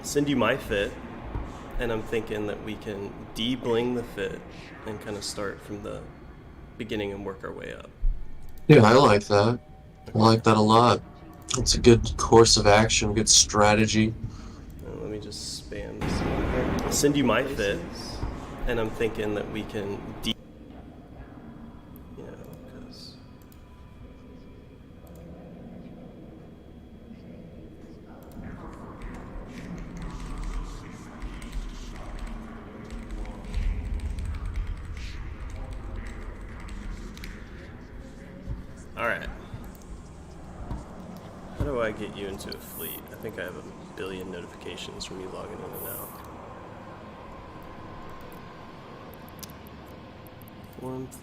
send you my fit, and I'm thinking that we can de-bling the fit and kind of start from the beginning and work our way up. Yeah, I like that. I like that a lot. It's a good course of action, good strategy. Let me just spam this. I'll send you my fit, and I'm thinking that we can because all right. How do I get you into a fleet? I think I have a billion notifications from you logging in and out. Form fleet.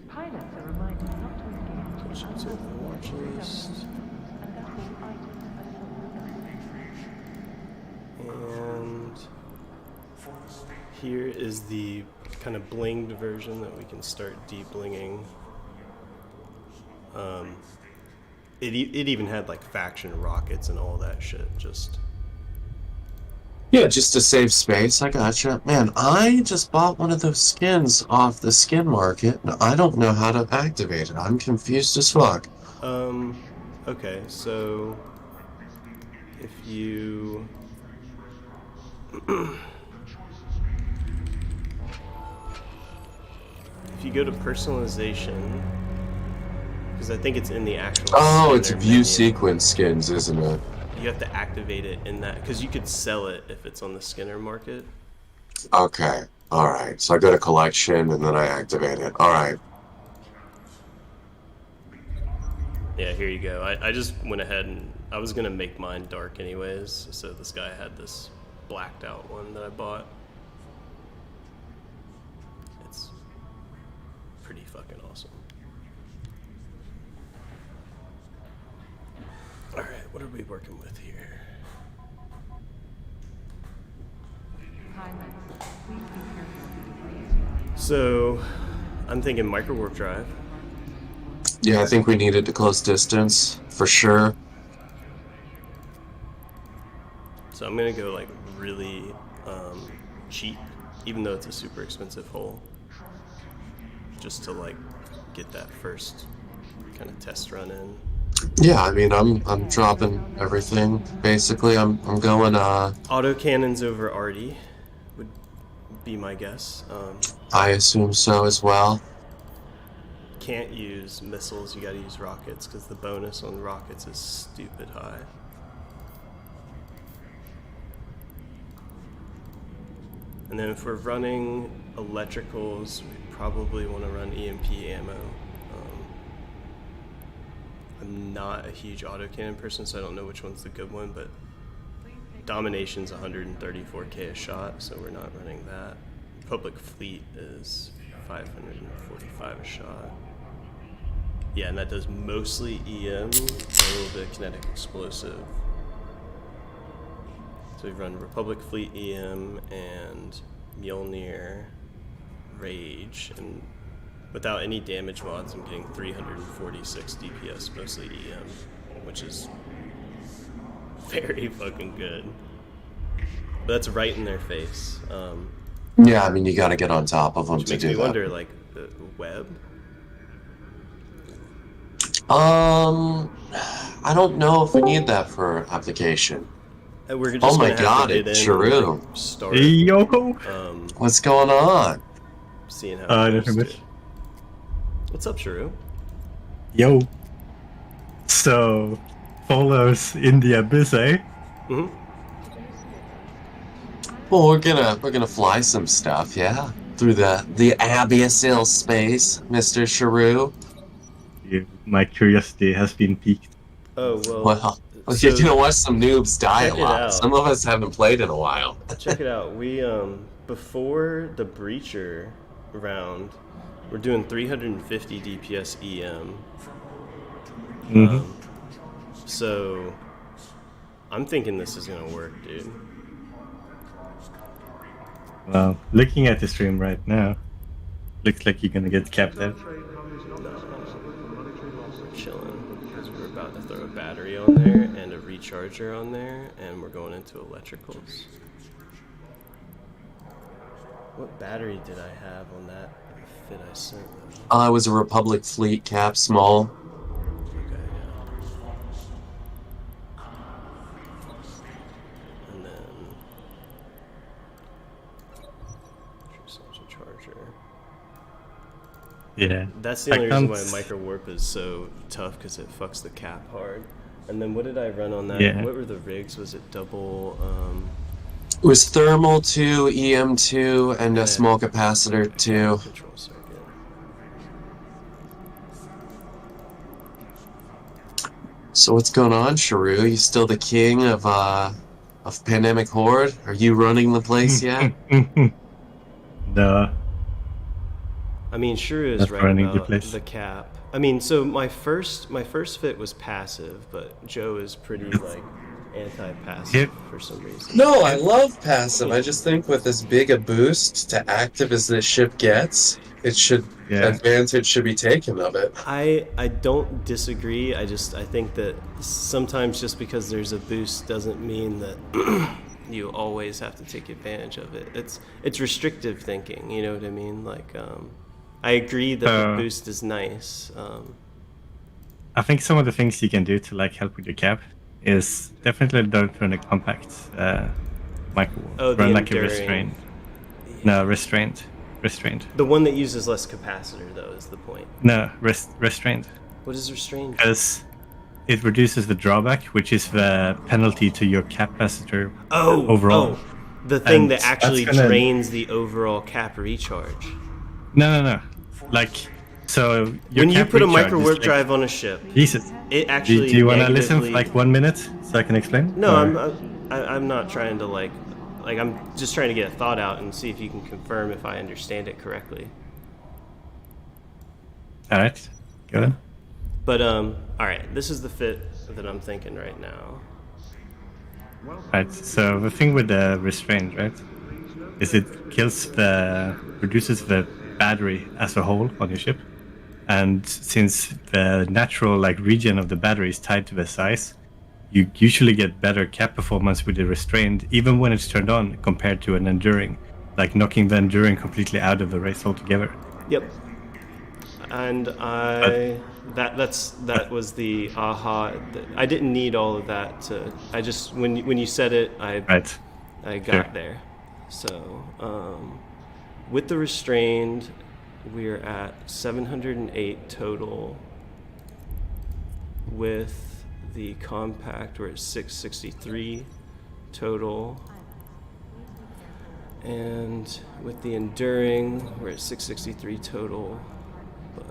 Pilots are reminded not to engage Push it to the watch list. and that all items And here is the kind of blinged version that we can start de-blinging. It even had like faction rockets and all that shit. Yeah, just to save space. I gotcha. Man, I just bought one of those skins off the skin market, and I don't know how to activate it. I'm confused as fuck. Okay, so if you if you go to personalization, because I think it's in the actual Oh, it's standard view menu, sequence skins, isn't it? you have to activate it in that, because you could sell it if it's on the Skinner market. Okay. Alright. So I go to collection and then I activate it. Alright. Yeah, here you go. I just went ahead and I was gonna make mine dark anyways, so this guy had this blacked out one that I bought. It's pretty fucking awesome. Alright, what are we working with here? So, I'm thinking micro warp drive. Yeah, I think we needed to close distance, for sure. So I'm gonna go like really cheap, even though it's a super expensive hole, just to like get that first kind of test run in. Yeah, I mean, I'm dropping everything. Basically, I'm going, Auto cannons over Arty would be my guess. I assume so as well. Can't use missiles, you gotta use rockets, because the bonus on rockets is stupid high. And then if we're running electricals, we probably want to run EMP ammo. I'm not a huge autocannon person, so I don't know which one's the good one, but Domination's 134k a shot, so we're not running that. Public Fleet is 545 a shot. Yeah, and that does mostly EM, and a little bit of kinetic explosive. So we run Republic Fleet EM and Mjolnir Rage, and without any damage mods, I'm getting 346 DPS, mostly EM, which is very fucking good. But that's right in their face. Yeah, I mean, you gotta get on top of them Which to makes do me that. wonder, like, the web. I don't know if we need that for application. We're Oh just my gonna have god, to get it's in and true. like start Yo! What's going on? seeing how it goes. Nothing much. Too. What's up, Sharu? Yo! So, Tholos in the Abyss, eh? Mm-hmm. Well, we're gonna fly some stuff, yeah, through the Abyssal space, Mr. Sharu. My curiosity has been piqued. Oh, Well, so you're gonna watch some noobs die check a it lot. out. Some of us haven't played in a while. check it out. We before the Breacher round, we're doing 350 DPS EM. So I'm thinking this is gonna work, dude. Well, looking at the stream right now, looks like you're gonna get captive. Chilling, because we're about to throw a battery on there and a recharger on there, and we're going into electricals. What battery did I have on that fit I sent though? It was a Republic fleet cap, small. Okay, yeah. And then charger. Yeah. That's the only reason why micro warp is so tough, because it fucks the cap hard. And then what did I run on that? Yeah. What were the rigs? Was it double? It was thermal 2, EM2, and a small capacitor 2. Control circuit. So what's going on, Sharu? You still the king of Pandemic Horde? Are you running the place yet? No. I mean, sure is That's right running the about place. the cap. I mean, so my first fit was passive, but Joe is pretty like anti-passive Yep. for some reason. No, I love passive. I just think with as big a boost to active as this ship gets, it should advantage should be taken of it. I don't disagree. I think that sometimes just because there's a boost doesn't mean that you always have to take advantage of it. It's restrictive thinking, you know what I mean? Like I agree that the boost is nice. I think some of the things you can do to like help with your cap is definitely don't run a compact micro. Run like a restraint. No, restraint. The one that uses less capacitor, though, is the point. No, restraint. What is restraint? Because it reduces the drawback, which is the penalty to your capacitor overall. Oh, the thing And that actually that's gonna- drains the overall cap recharge. No. Like, so your When you cap put a recharge micro is warp like- drive on a ship, Jesus. it actually Do you want to listen for negatively- like 1 minute so I can explain? No, Or- I'm not trying to like I'm just trying to get a thought out and see if you can confirm if I understand it correctly. All right, go on. But all right, this is the fit that I'm thinking right now. Right. So the thing with the restraint, right, is it reduces the battery as a whole on your ship, and since the natural like region of the battery is tied to the size, you usually get better cap performance with the restraint, even when it's turned on, compared to an enduring, like knocking the enduring completely out of the race altogether. Yep. And that was the aha. I didn't need all of that to. I just when you said it, I got Sure. there. So with the restrained, we're at 708 total. With the compact, we're at 663 total. And with the enduring, we're at 663 total. But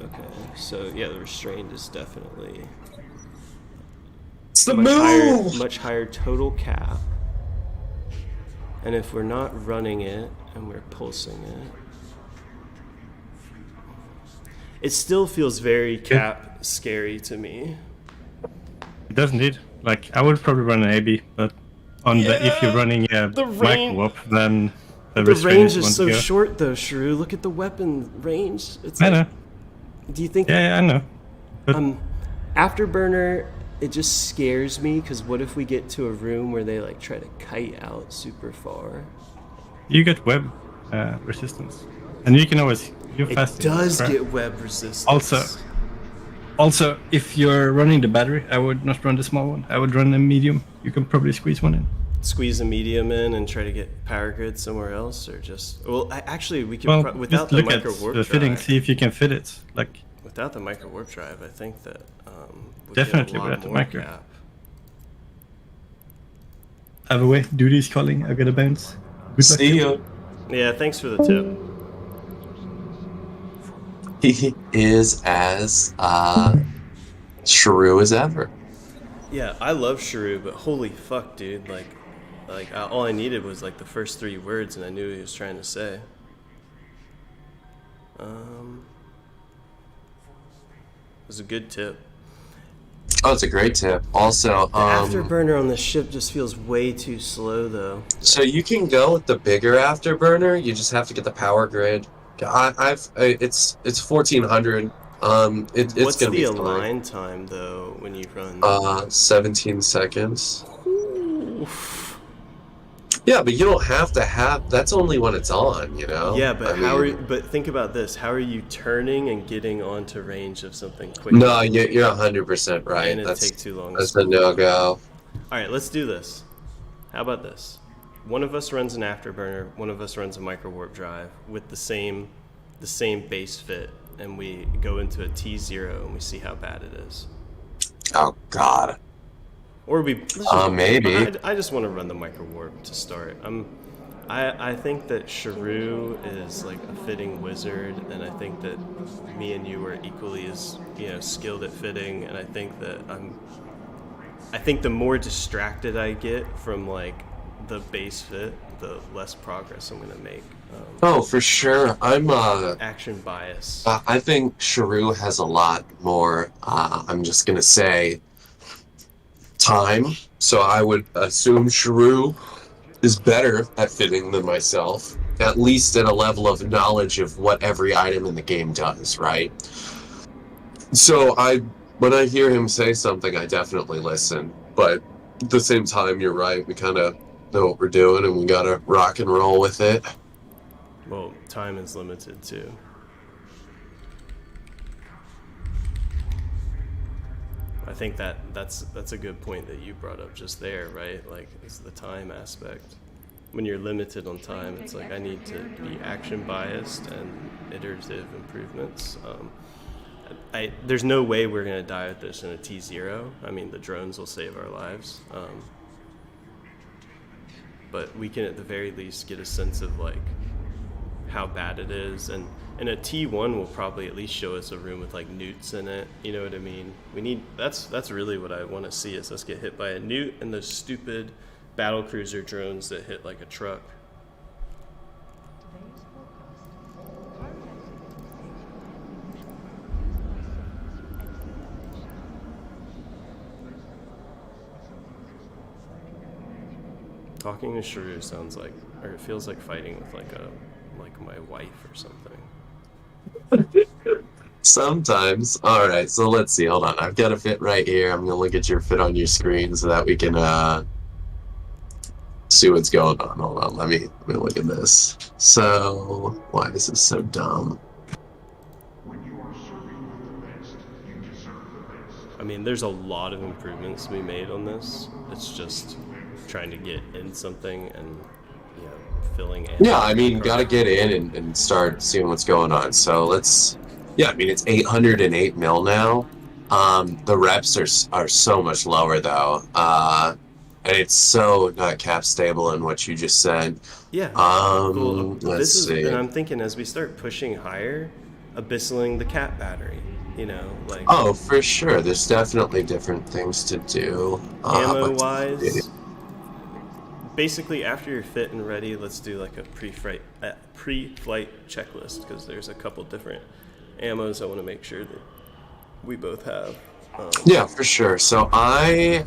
okay, so yeah, the restrained is definitely It's the move! much higher total cap. And if we're not running it and we're pulsing it, it still feels very cap scary to me. It doesn't need like I would probably run an AB, but if you're running a micro warp, then the range is won't so go. short though, Shrew. Look at the weapon range. It's I like, know. do you think Yeah, I know. But Afterburner, it just scares me because what if we get to a room where they like try to kite out super far? you get web resistance, and you can always you're It fast. does get web resistance. Also, if you're running the battery, I would not run the small one. I would run a medium. You can probably squeeze one in. Squeeze a medium in and try to get power grid somewhere else, or just actually we could Well, without just the look at micro warp the fitting, drive. see if you can fit it. Like Without the micro warp drive, I think that we Definitely get a lot without the more micro. cap. either way, duty's calling. I gotta bounce. Good luck. See you. Yeah, thanks for the tip. He is as shrew as ever. Yeah, I love Shrew, but holy fuck, dude! Like all I needed was like the first 3 words, and I knew what he was trying to say. It was a good tip. Oh, it's a great tip. Also, The afterburner on the ship just feels way too slow, though. so you can go with the bigger afterburner. You just have to get the power grid. It's 1400 It's What's gonna the be fine. align time though when you run? 17 seconds. Oof. Yeah, but you don't have to have. That's only when it's on, you know. Yeah, but I mean, but think about this. How are you turning and getting onto range of something quickly? no, you're 100% right. And it'd take too long to That's a spool no up. go. All right, let's do this. How about this? One of us runs an afterburner, one of us runs a micro warp drive with the same base fit, and we go into a T0 and we see how bad it is. Oh God. Or Maybe. I just want to run the micro warp to start. I think that Shrew is like a fitting wizard, and I think that me and you are equally as skilled at fitting, and I think the more distracted I get from like the base fit, the less progress I'm gonna make. Oh, for sure. I'm Action bias. I think Shrew has a lot more. I'm just gonna say time. So I would assume Shrew is better at fitting than myself, at least at a level of knowledge of what every item in the game does, right? So when I hear him say something, I definitely listen. But at the same time, you're right. We kind of know what we're doing, and we gotta rock and roll with it. Well, time is limited too. I think that's a good point that you brought up just there, right? Like, it's the time aspect. When you're limited on time, it's like I need to be action biased and iterative improvements. There's no way we're gonna die with this in a T0. I mean, the drones will save our lives, but we can at the very least get a sense of like how bad it is, and a T1 will probably at least show us a room with like newts in it. You know what I mean? That's really what I want to see, is us get hit by a newt and those stupid battle cruiser drones that hit like a truck. Talking to Shrew sounds like, or it feels like fighting with like my wife or something. Sometimes. All right, so let's see. Hold on. I've got a fit right here. I'm gonna look at your fit on your screen so that we can see what's going on. Hold on. Let me look at this. So, why is this so dumb? I mean, there's a lot of improvements to be made on this. It's just trying to get in something and filling in. Yeah, I mean, gotta get in and start seeing what's going on. So let's. Yeah, I mean, it's 808 mil now. The reps are so much lower though, and it's so not cap stable in what you just said. Yeah. Let's see. And I'm thinking as we start pushing higher, abyssaling the cap battery. Like. Oh, for sure. There's definitely different things to do. Ammo wise. Basically, after you're fit and ready, let's do like a pre-flight checklist, because there's a couple different ammos I want to make sure that we both have. Yeah, for sure. So I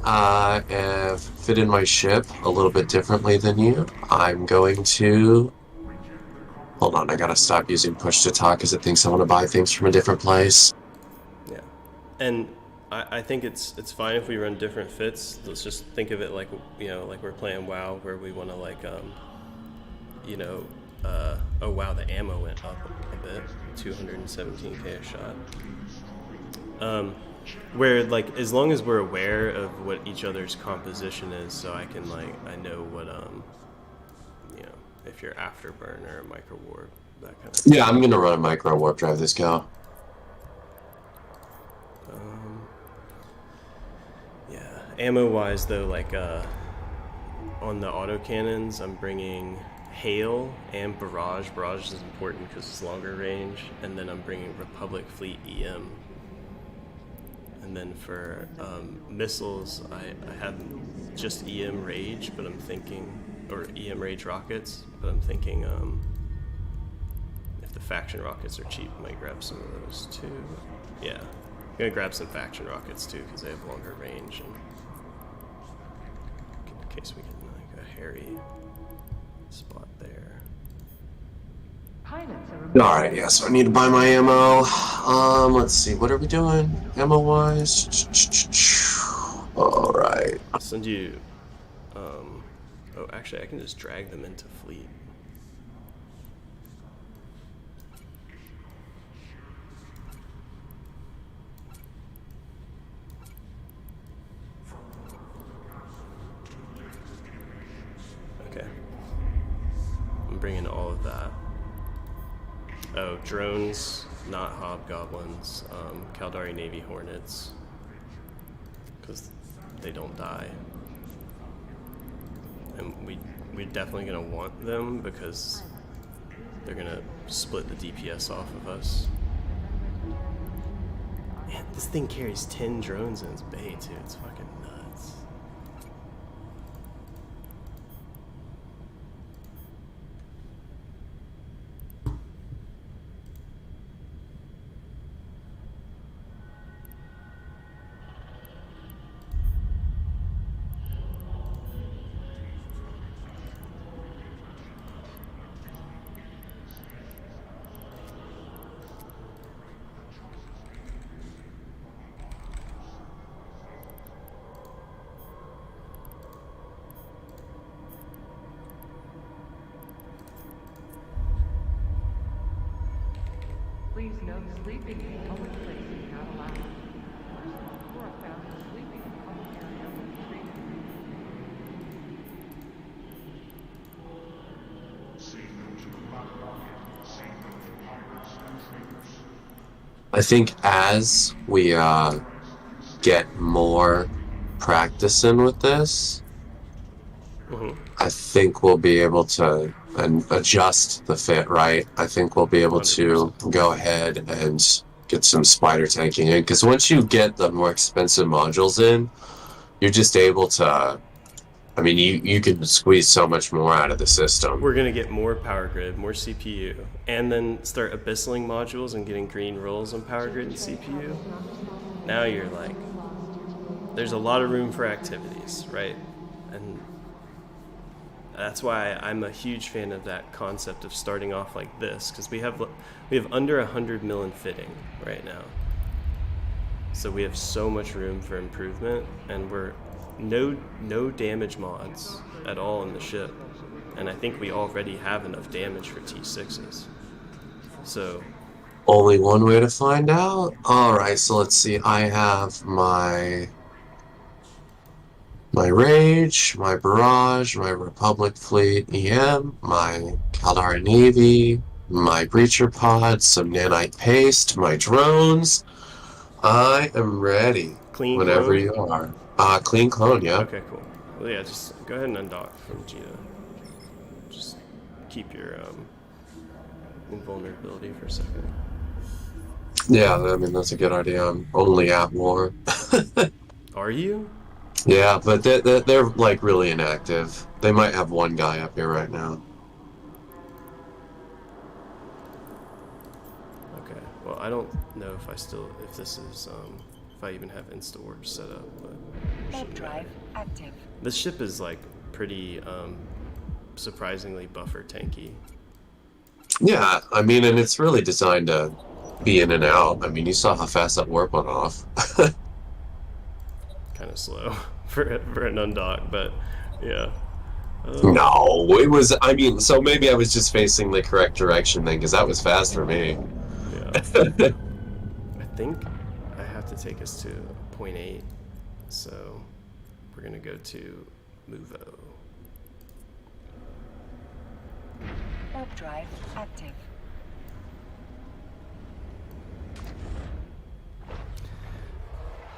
have fitted my ship a little bit differently than you. I'm going to... Hold on, I gotta stop using push to talk because it thinks I want to buy things from a different place. Yeah, and I think it's fine if we run different fits. Let's just think of it like like we're playing WoW, where we want to like oh wow, the ammo went up a bit, 217k a shot. Where like as long as we're aware of what each other's composition is, so I can I know what if you're afterburner or micro warp, that kind of thing. Yeah, I'm gonna run a micro warp drive this go. Yeah, ammo-wise though, like on the autocannons, I'm bringing Hail and Barrage. Barrage is important because it's longer range, and then I'm bringing Republic Fleet EM. And then for missiles, I have just EM Rage, but I'm thinking, or EM Rage rockets, but I'm thinking if the faction rockets are cheap, I might grab some of those too. Yeah. I'm gonna grab some faction rockets too because they have longer range, and in case we get like a hairy spot there. Pilots are reminded. Alright, yeah, so I need to buy my ammo. Let's see, what are we doing? Ammo-wise? Alright. I'll send you. Oh, actually, I can just drag them into fleet. Okay. I'm bringing all of that. Oh, drones, not hobgoblins. Caldari Navy Hornets. Because they don't die. And we're definitely going to want them because they're going to split the DPS off of us. Man, this thing carries 10 drones in its bay, too. It's fucking nuts. Please note sleeping in public places is not allowed. Persons who are found sleeping in public area will be treated. I think as we get more practice in with this, I think we'll be able to adjust the fit, right? I think we'll be able to go ahead and get some spider tanking in, because once you get the more expensive modules in, you're just able to, I mean, you can squeeze so much more out of the system. We're going to get more power grid, more CPU, and then start abyssaling modules and getting green rolls on power grid and CPU. Now you're like, there's a lot of room for activities, right? And that's why I'm a huge fan of that concept of starting off like this, because we have under 100 mil in fitting right now. So we have so much room for improvement, and we're no damage mods at all in the ship. And I think we already have enough damage for T6s. So Only one way to find out? Alright, so let's see. I have my Rage, my Barrage, my Republic Fleet EM, my Caldari Navy, my Breacher Pod, some Nanite Paste, my drones. I am ready. Clean whenever clone? you are. Clean clone, yeah. Okay, cool. Well, yeah, just go ahead and undock from Gina. Just keep your invulnerability for a second. Yeah, I mean, that's a good idea. I'm only at war. Are you? Yeah, but they're like really inactive. They might have one guy up here right now. Okay. Well, I don't know if this is, if I even have insta-warp set up, but Warp drive active. this ship is like pretty, surprisingly buffer tanky. Yeah, I mean, and it's really designed to be in and out. I mean, you saw how fast that warp went off. Kind of slow for an undock, but yeah. No, it was, I mean, so maybe I was just facing the correct direction then, because that was fast for me. Yeah. I think I have to take us to 0.8, so we're gonna go to Muvo. Warp drive active.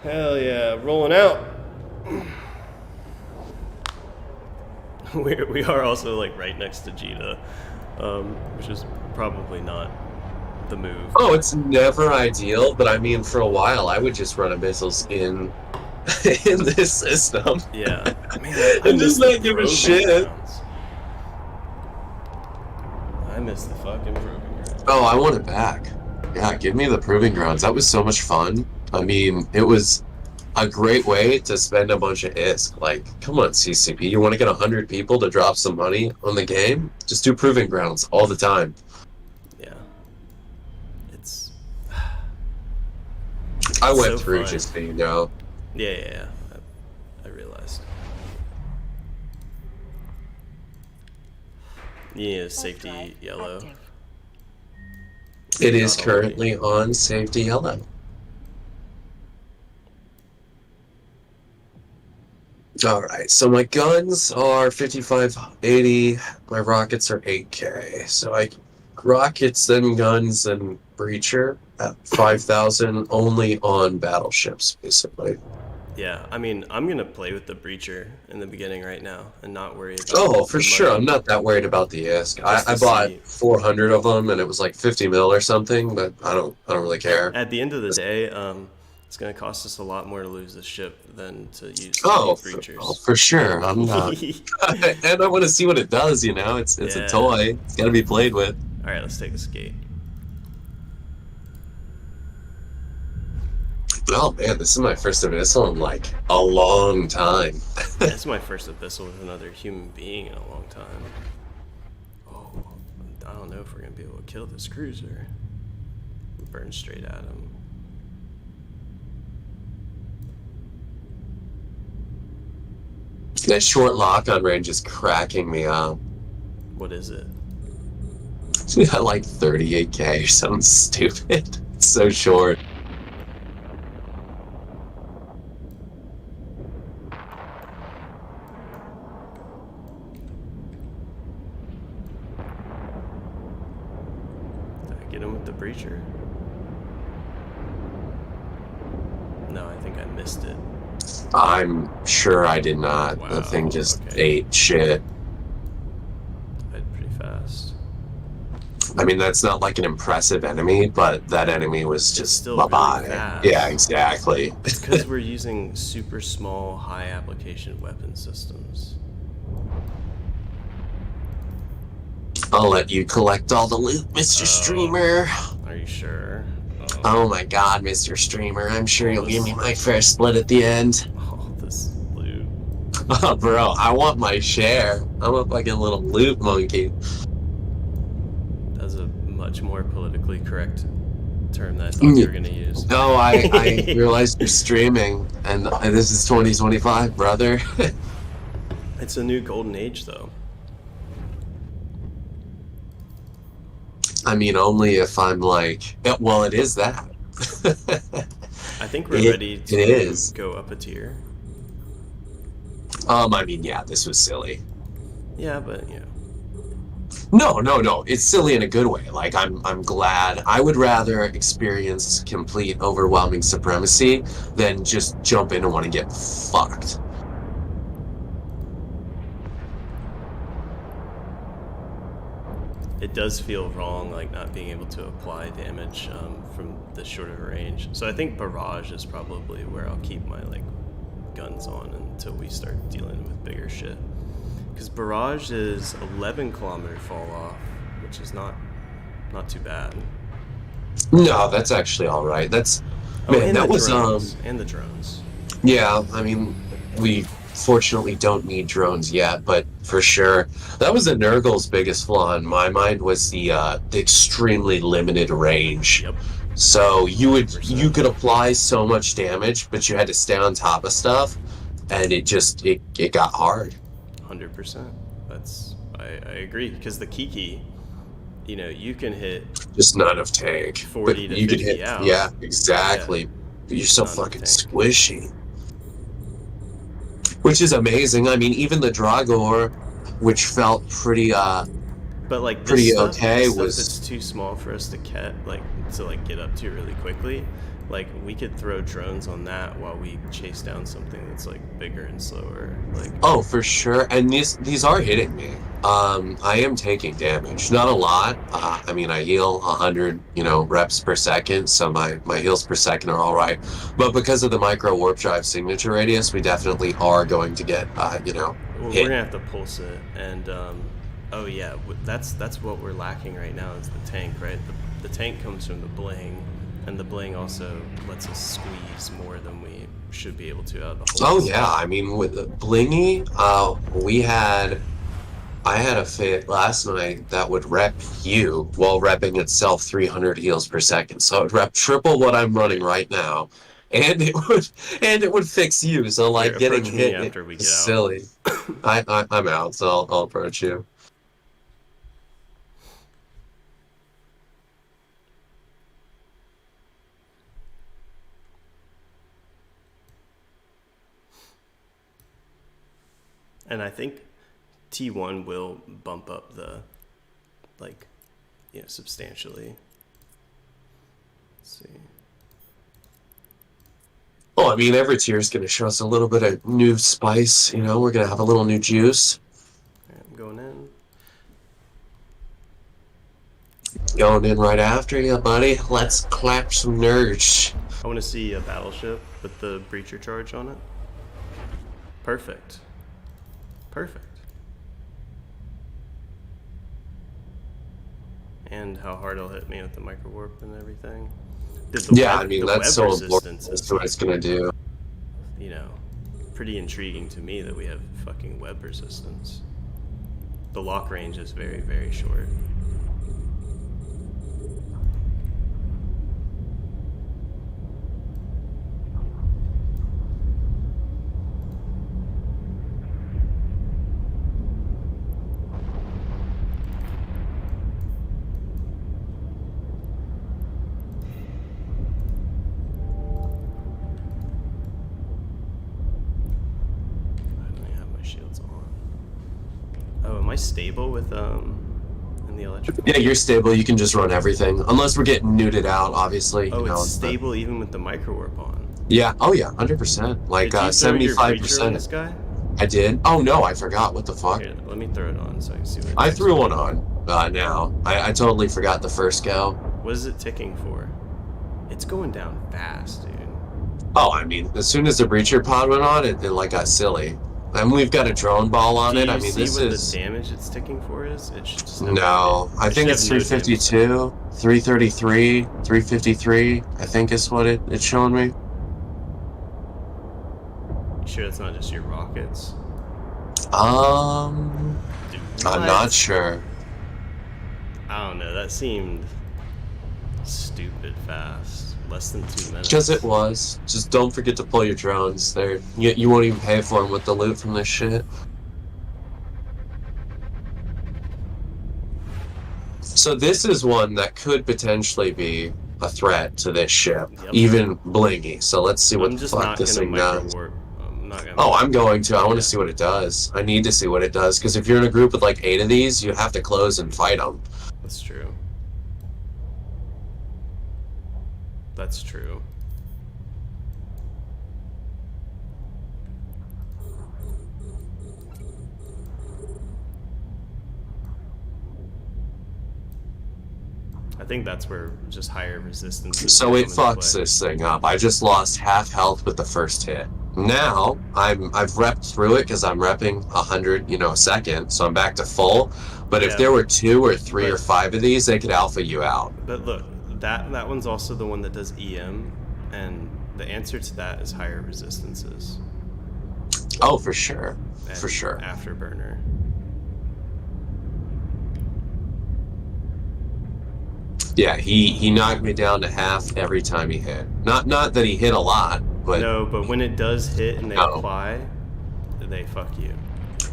Hell yeah, rolling out. We are also like right next to Gita, which is probably not the move. Oh, it's never ideal, but I mean, for a while, I would just run Abyssals in this system. Yeah, man, And just not give a proving shit. grounds. I miss the fucking proving grounds. Oh, I want it back. Yeah, give me the Proving Grounds. That was so much fun. I mean, it was a great way to spend a bunch of ISK. Like, come on, CCP, you want to get 100 people to drop some money on the game? Just do Proving Grounds all the time. I It's went so through fun. just so you know. Yeah. I realized. You need a Warp safety drive yellow. active. It is Not already. currently on safety yellow. All right, so my guns are 5580. My rockets are 8K. So I rockets, then guns, and breacher at 5,000 only on battleships, basically. Yeah, I mean, I'm gonna play with the breacher in the beginning right now and not worry about Oh, for the sure. money. I'm not that worried about the ISK. Just I to bought see. 400 of them, and it was like 50 mil or something. But I don't really care. At the end of the day, it's gonna cost us a lot more to lose the ship than to use two Oh, breachers. for sure. I'm not. And I want to see what it does. You know, it's a Yeah. toy. It's got to be played with. All right, let's take this gate. Oh man, this is my first Abyssal in like a long time. That's my first Abyssal with another human being in a long time. Oh, I don't know if we're gonna be able to kill this cruiser. Burn straight at him. That short lock-on range is cracking me up. What is it? It's got like 38K or something stupid. It's so short. Did I get him with the breacher? No, I think I missed it. I'm sure I did not. The Wow, thing just okay. ate shit. Died pretty fast. I mean, that's not like an impressive enemy, but that enemy was just still really bye-bye. fast. Yeah, exactly. It's because we're using super small, high application weapon systems. I'll let you collect all the loot, Mr. Streamer. Are you sure? Oh my god, Mr. Streamer. I'm sure you'll give me this- my fair split at the end. Oh, this loot. Oh, bro, I want my share. I'm a fucking little loot monkey. That's a much more politically correct term that I thought you were going to use. No, I realized you're streaming, and this is 2025, brother. It's a new golden age, though. I mean, only if I'm like, yeah, well, it is that. I think we're ready to it is. go up a tier. I mean, yeah, this was silly. Yeah, but, you know. No. It's silly in a good way. Like, I'm glad. I would rather experience complete overwhelming supremacy than just jump in and want to get fucked. It does feel wrong, like not being able to apply damage from this short of a range. So I think barrage is probably where I'll keep my like guns on until we start dealing with bigger shit. Because barrage is 11 kilometer fall off, which is not too bad. No, that's actually all right. That's man, and that the was drones, and the drones. Yeah, I mean, we fortunately don't need drones yet, but for sure, that was the Nurgle's biggest flaw in my mind was the extremely limited range. Yep. So you 100%. could apply so much damage, but you had to stay on top of stuff, and it got hard. 100%. I agree, because the Kiki, you know, you can hit Just not enough tank. 40 but to you could 50 hit, out. yeah, exactly. But you're so Not enough fucking tank. squishy. Which is amazing. I mean, even the Dragor, which felt pretty But like this pretty stuff, okay, this stuff was- that's too small for us to get up to really quickly. Like we could throw drones on that while we chase down something that's like bigger and slower. Like Oh, for sure. And these are hitting me. I am taking damage. Not a lot. I mean, I heal 100, reps per second, so my heals per second are all right. But because of the micro warp drive signature radius, we definitely are going to get, we're hit. gonna have to pulse it, and oh yeah, that's what we're lacking right now is the tank, right? The tank comes from the bling, and the bling also lets us squeeze more than we should be able to out of the Oh holes. yeah, I mean with the Blingy, I had a fit last night that would rep you while repping itself 300 heals per second. So it would rep triple what I'm running right now. and it would fix you. So like Here, getting approach me hit after we is get out. silly. I'm out, so I'll approach you. And I think T1 will bump up the, like, substantially. Let's see. Well, I mean, every tier is going to show us a little bit of new spice. You know, we're going to have a little new juice. All right, I'm going in. Going in right after you, buddy. Let's clap some nerds. I want to see a battleship with the breacher charge on it. Perfect. Perfect. And how hard it'll hit me with the micro warp and everything. Yeah, I mean, that's so important resistance to what it's going to do. Pretty intriguing to me that we have fucking web resistance. The lock range is very, very short. Am I stable with in the electrical? Yeah, you're stable. You can just run everything, unless we're getting nuded out. Obviously. Oh, it's stable even with the micro warp on. Yeah. Oh yeah, 100%. Like 75%. This guy? I did. Oh no, I forgot. What the fuck? Here, let me throw it on so I can see what. I threw one on. Now I totally forgot the first go. What is it ticking for? It's going down fast, dude. Oh, I mean, as soon as the breacher pod went on, it like got silly. And we've got a drone ball on it. I mean, this is. The damage it's ticking for is? It should just. No, I think it's 352, 333, 353. I think is what it's showing me. You sure it's not just your rockets? Dude, I'm not sure. I don't know. That seemed stupid fast. Less than 2 minutes. Because it was. Just don't forget to pull your drones. You won't even pay for them with the loot from this shit. So this is one that could potentially be a threat to this ship, even blingy. So let's see what the fuck this thing does. I'm going to. I want to see what it does. I need to see what it does, because if you're in a group with like 8 of these, you have to close and fight them. That's true. That's true. I think that's where just higher resistance. So it fucks this thing up. I just lost half health with the first hit. Now I've repped through it because I'm repping 100, a second, so I'm back to full. But if there were 2 or 3 or 5 of these, they could alpha you out. But look, that one's also the one that does EM, and the answer to that is higher resistances. Oh, for sure, and for sure. Afterburner. Yeah, he knocked me down to half every time he hit. Not that he hit a lot, but no, but when it does hit and they apply, they fuck you.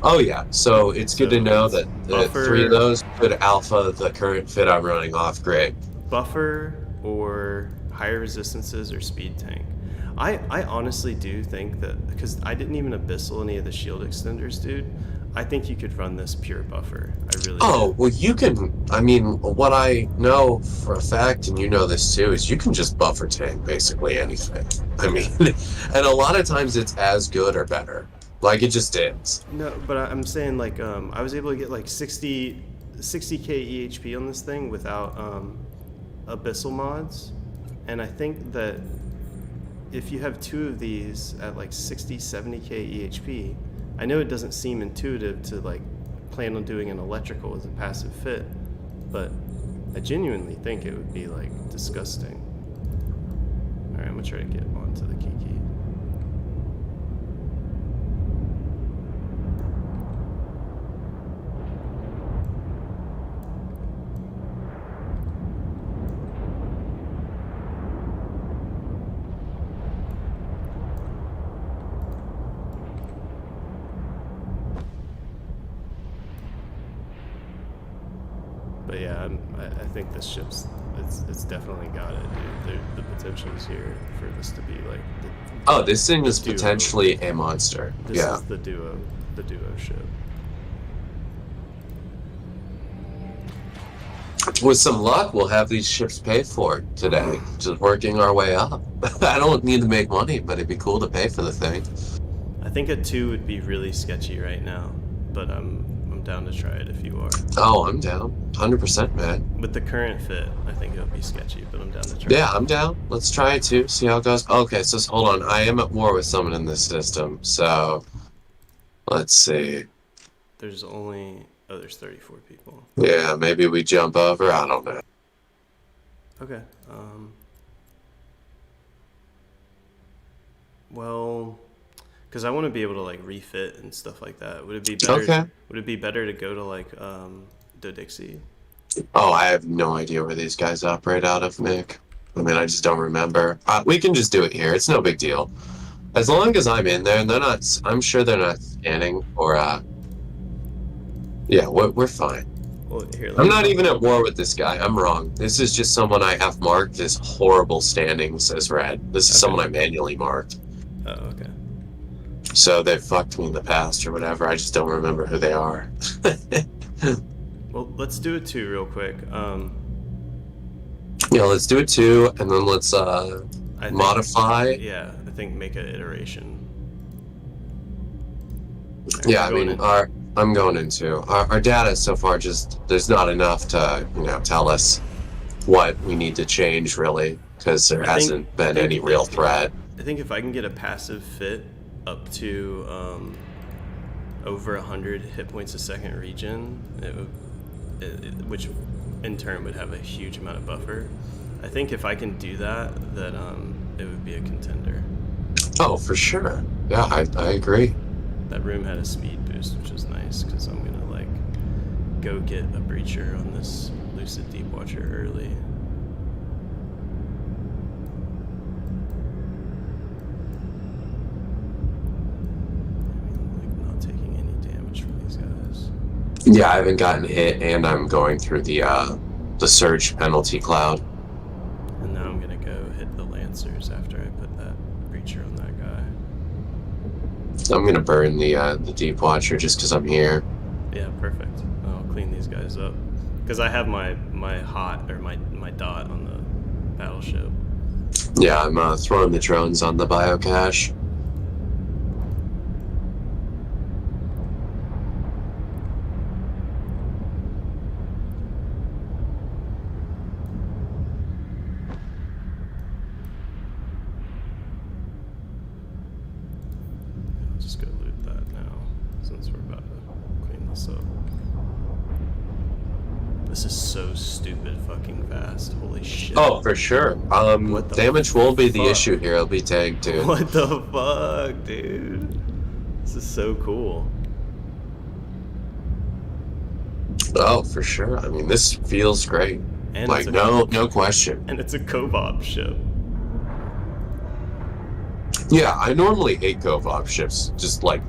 Oh yeah, so it's good to know that buffer, 3 of those could alpha the current fit I'm running off grid. Buffer or higher resistances or speed tank. I honestly do think that, because I didn't even abyssal any of the shield extenders, dude. I think you could run this pure buffer. I really do. Well, you can. I mean, what I know for a fact, and you know this too, is you can just buffer tank basically anything. I mean, and a lot of times it's as good or better. Like, it just is. No, but I'm saying, like, I was able to get like 60k EHP on this thing without abyssal mods, and I think that if you have 2 of these at like 60-70k EHP, I know it doesn't seem intuitive to like plan on doing an electrical as a passive fit, but I genuinely think it would be like disgusting. All right, I'm gonna try to get onto the Kiki. But yeah, I think this ship's it's definitely got it, dude. The potential's here for this to be like. Oh, this thing is duo. potentially a monster. This Yeah. is the duo ship. With some luck, we'll have these ships paid for today. Just working our way up. I don't need to make money, but it'd be cool to pay for the thing. I think a 2 would be really sketchy right now, but I'm down to try it if you are. Oh, I'm down. 100%, man. With the current fit, I think it would be sketchy, but I'm down to try. Yeah, I'm down. Let's try it too. See how it goes. Okay, so hold on. I am at war with someone in this system, so let's see. There's only there's 34 people. Yeah, maybe we jump over. I don't know. Okay. Well, because I want to be able to like refit and stuff like that. Would it be better? Okay. Would it be better to go to like Dodixie? Oh, I have no idea where these guys operate out of, Nick. I mean, I just don't remember. We can just do it here. It's no big deal. As long as I'm in there and they're not, I'm sure they're not scanning or, yeah, we're fine. Well, here, I'm not even at war with this guy. I'm wrong. This is just someone I have marked as horrible standings as red. This is someone I manually marked. Oh, okay. So they fucked me in the past or whatever. I just don't remember who they are. Well, let's do it too real quick. Yeah, let's do it too, and then let's modify. Yeah, I think make an iteration. Yeah, I mean, I'm going into our data so far. Just there's not enough to tell us what we need to change really, because there hasn't been any real threat. I think if I can get a passive fit up to over 100 hit points a second regen, which in turn would have a huge amount of buffer. I think if I can do that, then it would be a contender. Oh, for sure. Yeah, I agree. That room had a speed boost, which is nice because I'm gonna like go get a breacher on this Lucid Deep Watcher early. Like not taking any damage from these guys. Yeah, I haven't gotten hit, and I'm going through the surge penalty cloud. And now I'm gonna go hit the Lancers after I put that breacher on that guy. So I'm gonna burn the Deep Watcher just because I'm here. Yeah, perfect. I'll clean these guys up because I have my hot or my dot on the battleship. Yeah, I'm throwing the drones on the biocache. Just go loot that now since we're about to clean this up. This is so stupid fucking fast. Holy shit. Oh, for sure. What the Damage won't be the fuck? issue here. It'll be tanked, dude. What the fuck, dude? This is so cool. Oh, for sure. I mean, this feels great. And Like, it's a, no question. and it's a co-op ship. Yeah, I normally hate co-op ships. Just like,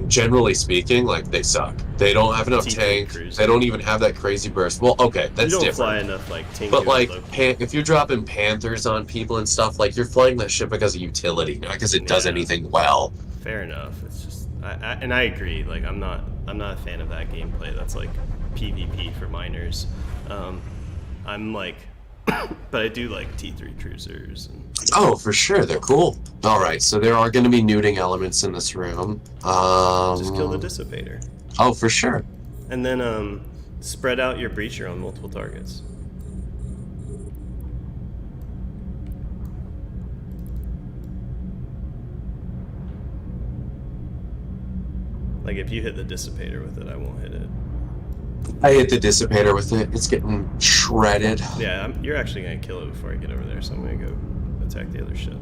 generally speaking, like they suck. They don't have enough T3 tank. cruiser. They don't even have that crazy burst. Well, okay, that's you don't different. fly enough like Tingu But like, and Loki. if you're dropping Panthers on people and stuff, like you're flying that ship because of utility, not because it does Yeah. anything well. Fair enough. It's just, and I agree. Like, I'm not a fan of that gameplay. That's like PvP for miners. I'm like, but I do like T3 cruisers. And, Oh, for sure, they're cool. All right, so there are going to be nuding elements in this room. just kill the dissipator, Oh, for sure. and then spread out your breacher on multiple targets. Like if you hit the dissipator with it, I won't hit it. I hit the dissipator with it. It's getting shredded. Yeah, you're actually gonna kill it before I get over there, so I'm gonna go attack the other ship.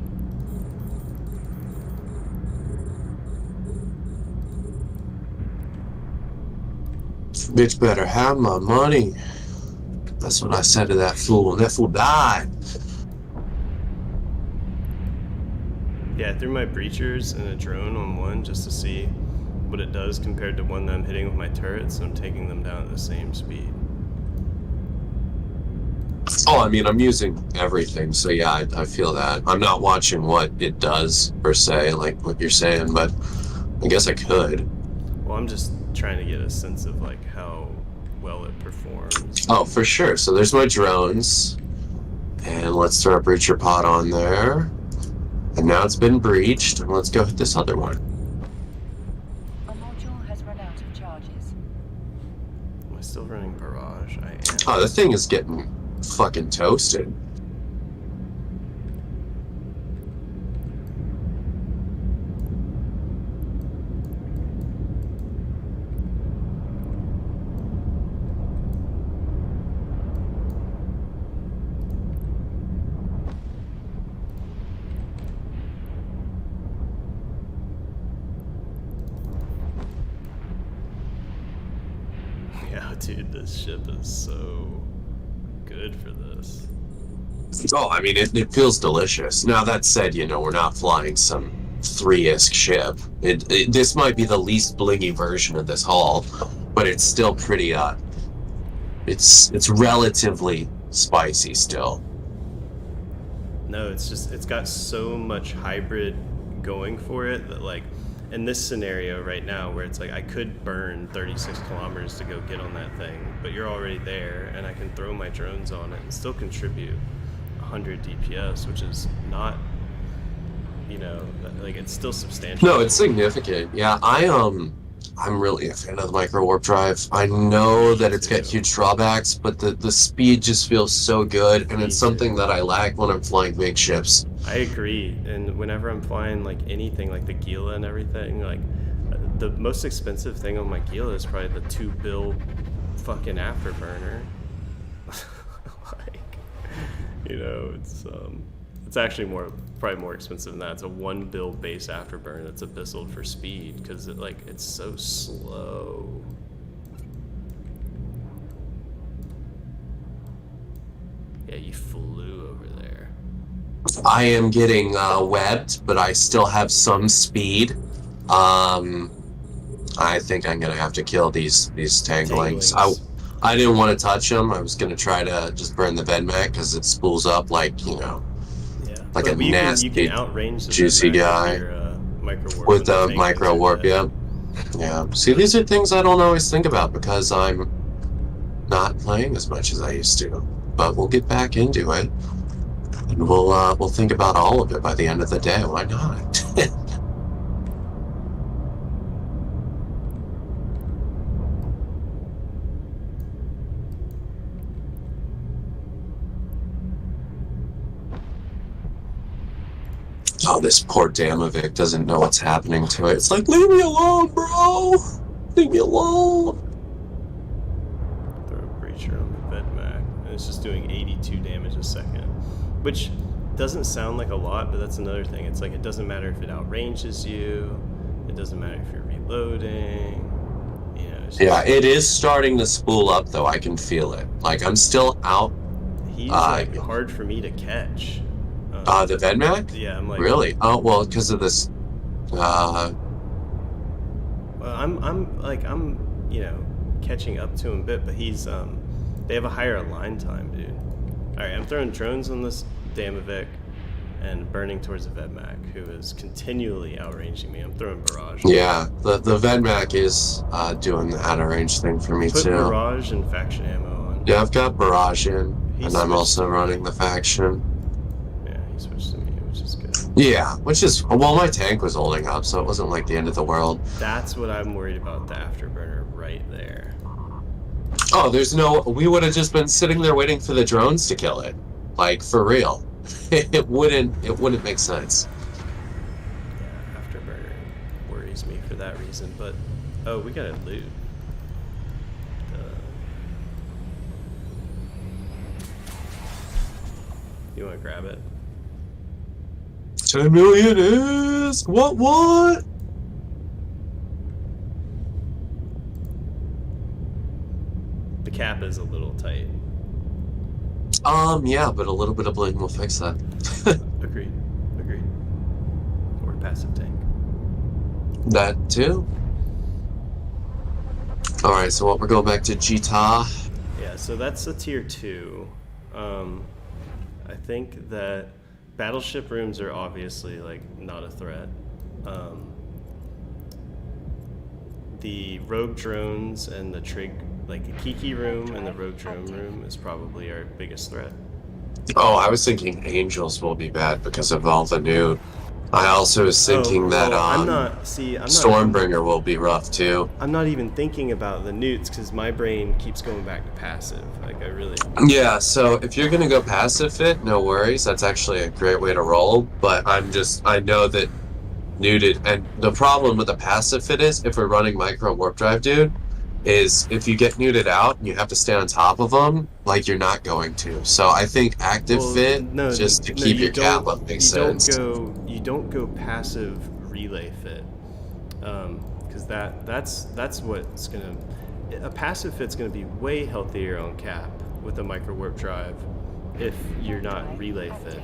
Bitch better have my money. That's what I said to that fool, and that fool died. Yeah, I threw my breachers and a drone on one just to see what it does compared to one that I'm hitting with my turrets, so I'm taking them down at the same speed. Oh, I mean, I'm using everything, so yeah, I feel that. I'm not watching what it does, per se, like what you're saying, but I guess I could. Well, I'm just trying to get a sense of like how well it performs. Oh, for sure. So there's my drones. And let's throw a breacher pod on there. And now it's been breached, and let's go hit this other one. A module has run out of charges. Am I still running barrage? I am. Oh, the thing is getting fucking toasted. Yeah, dude, this ship is so good for this. Oh, I mean, it feels delicious. Now, that said, you know, we're not flying some 3-isk ship. This might be the least blingy version of this hull, but it's still pretty, it's relatively spicy still. No, it's got so much hybrid going for it that, like, in this scenario right now where it's like I could burn 36 kilometers to go get on that thing, but you're already there and I can throw my drones on it and still contribute 100 DPS, which is not, you know, like, it's still substantial. No, it's significant. Yeah, I'm really a fan of the micro warp drive. I know that it's got huge drawbacks, but the speed just feels so good, and it's something that I lack when I'm flying big ships. I agree, and whenever I'm flying like anything like the Gila and everything, like the most expensive thing on my Gila is probably the 2 bill fucking afterburner. Like, you know, it's actually probably more expensive than that. It's a 1 bill base afterburner that's Abyssal for speed because it's so slow. Yeah, you flew over there. I am getting webbed, but I still have some speed. I think I'm gonna have to kill these tanglings. I didn't want to touch them. I was gonna try to just burn the Vedmac because it spools up like, you know, like a nasty, you can outrange the juicy Vedmac guy with your, micro warp with the micro warp. Yeah, yeah. See, these are things I don't always think about because I'm not playing as much as I used to. But we'll get back into it, and we'll think about all of it by the end of the day. Why not? Oh, this poor Damovic doesn't know what's happening to it. It's like, leave me alone, bro! Leave me alone! Throw a breacher on the Vedmac, and it's just doing 82 damage a second. Which doesn't sound like a lot, but that's another thing. It's like, it doesn't matter if it outranges you, it doesn't matter if you're reloading, you know. It's Yeah, it is starting to spool up, though. I can feel it. Like, I'm still out. He's like hard for me to catch. The Vedmac? Yeah, I'm like... Really? Oh, well, because of this, Well, I'm you know, catching up to him a bit, but he's, they have a higher align time, dude. Alright, I'm throwing drones on this Damovic and burning towards the Vedmac, who is continually outranging me. I'm throwing barrage. Yeah, the Vedmac is doing the out-of-range thing for me, Put too. barrage and faction ammo on. Yeah, I've got barrage in, He and I'm switched also to me. running the faction. Yeah, he switched to me, which is good. Yeah, which is, well, my tank was holding up, so it wasn't like the end of the world. That's what I'm worried about, the afterburner right there. Oh, we would have just been sitting there waiting for the drones to kill it. Like, for real. It wouldn't make sense. Yeah, afterburner worries me for that reason, but... Oh, we gotta loot. You wanna grab it? 10 million is... What? The cap is a little tight. Yeah, but a little bit of bling will fix that. Agreed. Or passive tank. That too. Alright, so what, we're going back to Jita. Yeah, so that's a tier 2. I think that battleship rooms are obviously like not a threat. The rogue drones and the trig, like the Kiki room and the rogue drone room is probably our biggest threat. Oh, I was thinking angels will be bad because of all the new. I also was thinking that I'm not Stormbringer will be rough too. I'm not even thinking about the newts because my brain keeps going back to passive. Like I really. Yeah, so if you're gonna go passive fit, no worries. That's actually a great way to roll. But I know that neuted, and the problem with the passive fit is if we're running micro warp drive, dude, is if you get neuted out and you have to stay on top of them, like you're not going to. So I think active fit just to keep your cap up makes sense. You don't go passive relay fit, because that's what's gonna. A passive fit's gonna be way healthier on cap with a micro warp drive if you're not relay fit.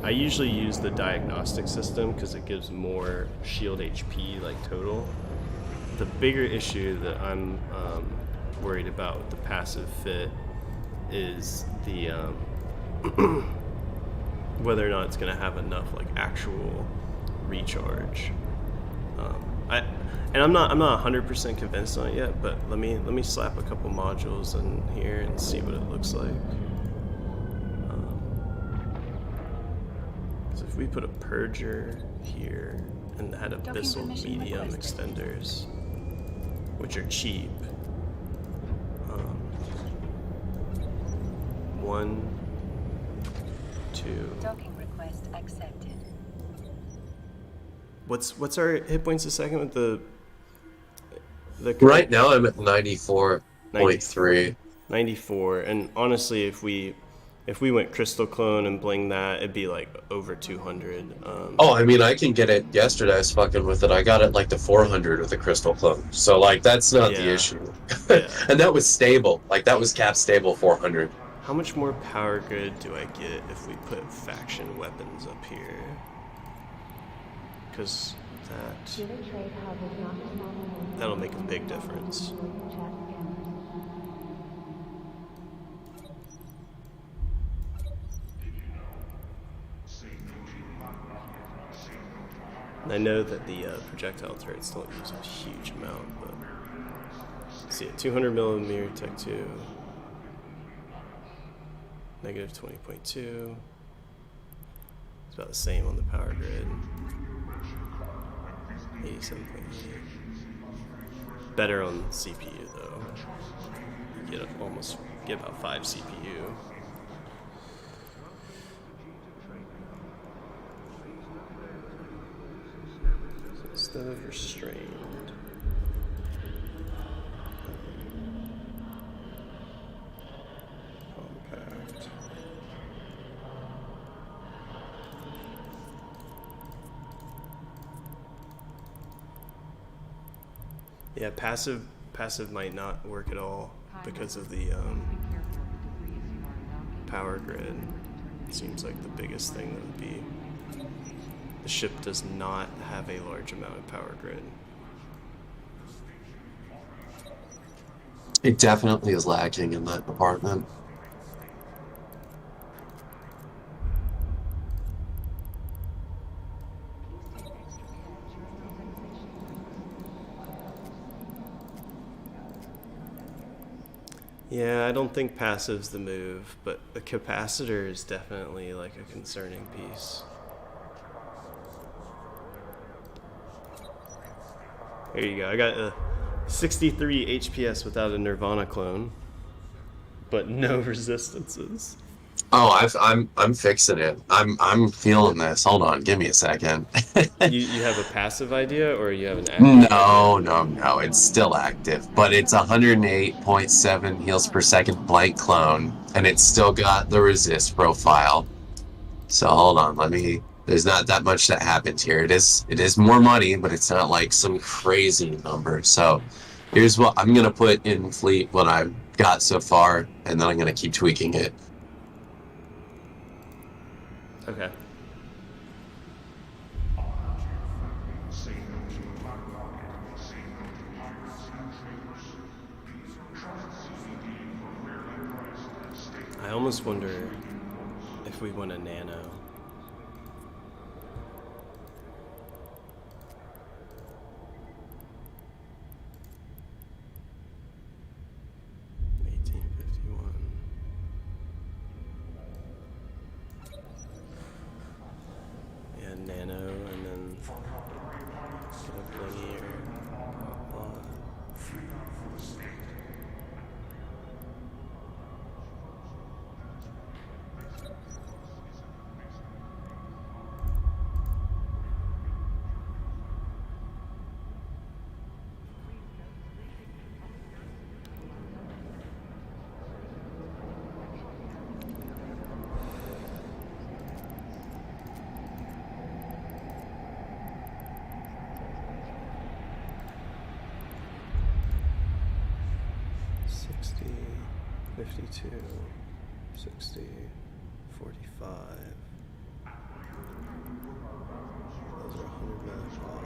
I usually use the diagnostic system because it gives more shield HP like total. The bigger issue that I'm worried about with the passive fit is the whether or not it's going to have enough like actual recharge. I'm not 100% convinced on it yet, but let me slap a couple modules in here and see what it looks like. So if we put a purger here and had Abyssal medium extenders, which are cheap. 1, 2. Docking request accepted. What's our hit points a second with the Right now I'm at 94.3. 94, and honestly, if we went crystal clone and bling that, it'd be like over 200. Oh, I mean, I can get it. Yesterday I was fucking with it. I got it like to 400 with a crystal clone. So like that's not the issue. Yeah. And that was stable. Like that was cap stable 400. How much more power grid do I get if we put faction weapons up here? Because that'll make a big difference. And I know that the projectile turrets don't use a huge amount, but let's see it. 200 millimeter Tech 2, negative 20.2. It's about the same on the power grid. 87.8. Better on CPU though. You get about 5 CPU. Instead of restrained. Compact. Yeah, passive might not work at all because of the power grid. It seems like the biggest thing that would be the ship does not have a large amount of power grid. It definitely is lacking in that department. Yeah, I don't think passive's the move, but a capacitor is definitely like a concerning piece. Here you go. I got a 63 HPS without a Nirvana clone, but no resistances. Oh, I'm fixing it. I'm feeling this. Hold on, give me a second. You have a passive idea, or you have an active idea? No. It's still active, but it's 108.7 heals per second blank clone, and it's still got the resist profile. So hold on, there's not that much that happens here. It is more money, but it's not like some crazy number. So here's what I'm gonna put in fleet, what I've got so far, and then I'm gonna keep tweaking it. Okay. I almost wonder if we want a nano. Yeah, nano, and then get a blingy or pop. 52, 60, 45. Those are 100 minutes long.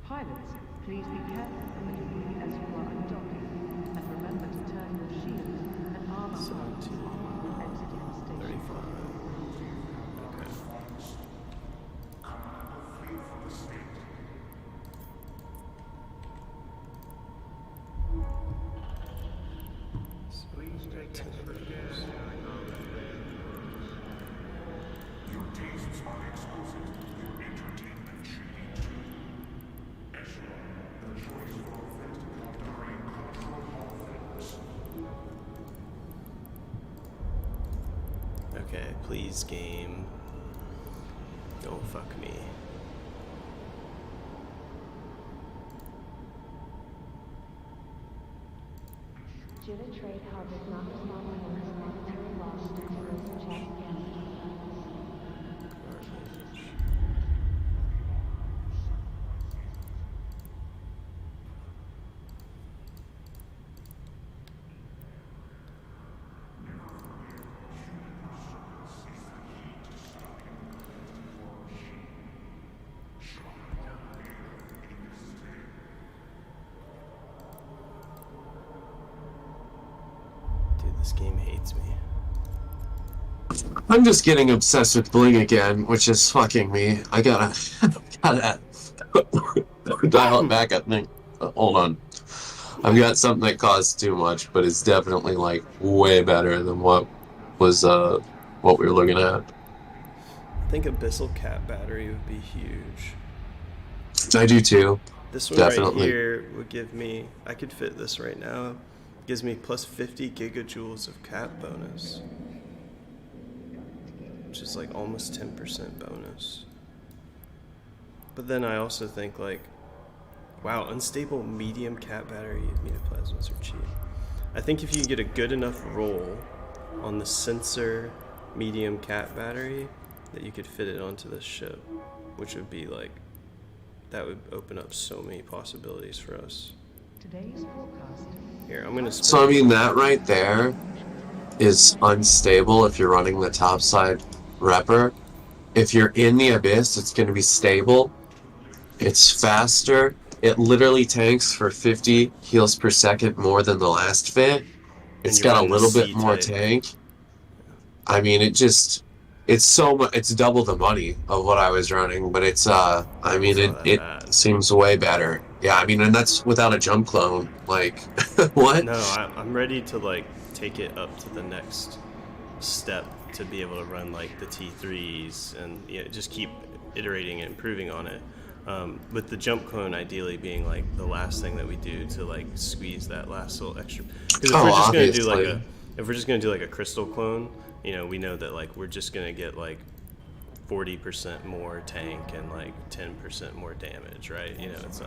Pilots, please be careful of the debris as you are undocking, and remember to turn your shield and armor on when exiting the station. 35. Okay. So please take extra care. Your tastes are exquisite. Your entertainment should be too. Echelon, the choice for effective enduring cultural offense. Okay, please game. Don't fuck me. Judith Trade Hub is not responsible for monetary loss to those chest damage. Garbage. Dude, this game hates me. I'm just getting obsessed with bling again, which is fucking me. I gotta dial it back, I think. Hold on. I've got something that costs too much, but it's definitely like way better than what was what we were looking at. I think Abyssal Cat battery would be huge. I do too. This one Definitely. right here would give me, I could fit this right now, gives me plus 50 gigajoules of cat bonus. Which is like almost 10% bonus. But then I also think like, wow, unstable medium cat battery metaplasmas are cheap. I think if you get a good enough roll on the sensor medium cat battery, that you could fit it onto this ship, which would be like, that would open up so many possibilities for us. Today's forecast. Here, I'm gonna. So I mean that right there is unstable if you're running the topside repper. If you're in the abyss, it's going to be stable. It's faster. It literally tanks for 50 heals per second more than the last fit. It's you're got a on the little bit C more type. tank. I mean, it's so much. It's double the money of what I was running, but it's I mean, It's not that it bad. seems way better. Yeah, I mean, and that's without a jump clone. Like, what? No, I'm ready to like take it up to the next step to be able to run like the T3s and just keep iterating and improving on it. With the jump clone ideally being like the last thing that we do to like squeeze that last little extra. Because if we're just gonna do like a crystal clone, we know that like we're just gonna get like 40% more tank and like 10% more damage, right? It's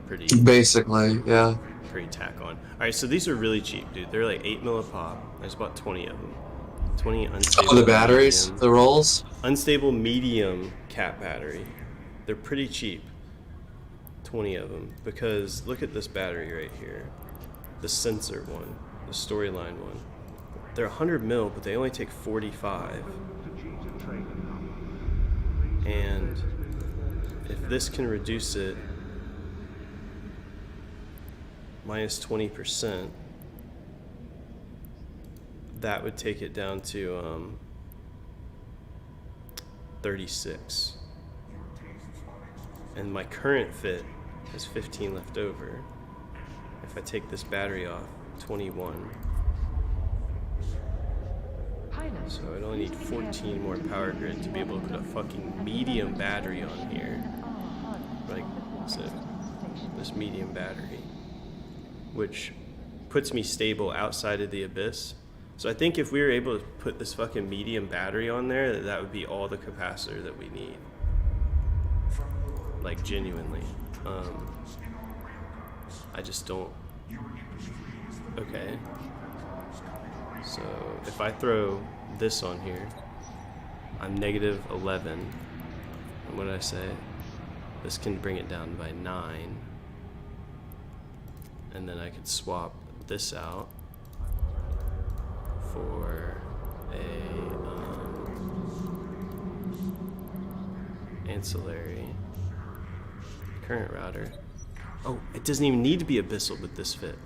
pretty Basically, yeah. pretty tack on. All right, so these are really cheap, dude. They're like 8 mil a pop. I just bought 20 of them. 20 unstable. Oh, the batteries, medium, the rolls. unstable medium cap battery. They're pretty cheap. 20 of them, because look at this battery right here, the sensor one, the storyline one. They're 100 mil, but they only take 45. And if this can reduce it minus 20%, that would take it down to 36. And my current fit has 15 left over. If I take this battery off, 21. So I'd only need 14 more power grid to be able to put a fucking medium battery on here. Like, so this medium battery, which puts me stable outside of the abyss. So I think if we were able to put this fucking medium battery on there, that would be all the capacitor that we need. Like, genuinely. I just don't. Okay. So if I throw this on here, I'm negative 11. And what did I say? This can bring it down by 9. And then I could swap this out for a ancillary current router. Oh, it doesn't even need to be Abyssal with this fit.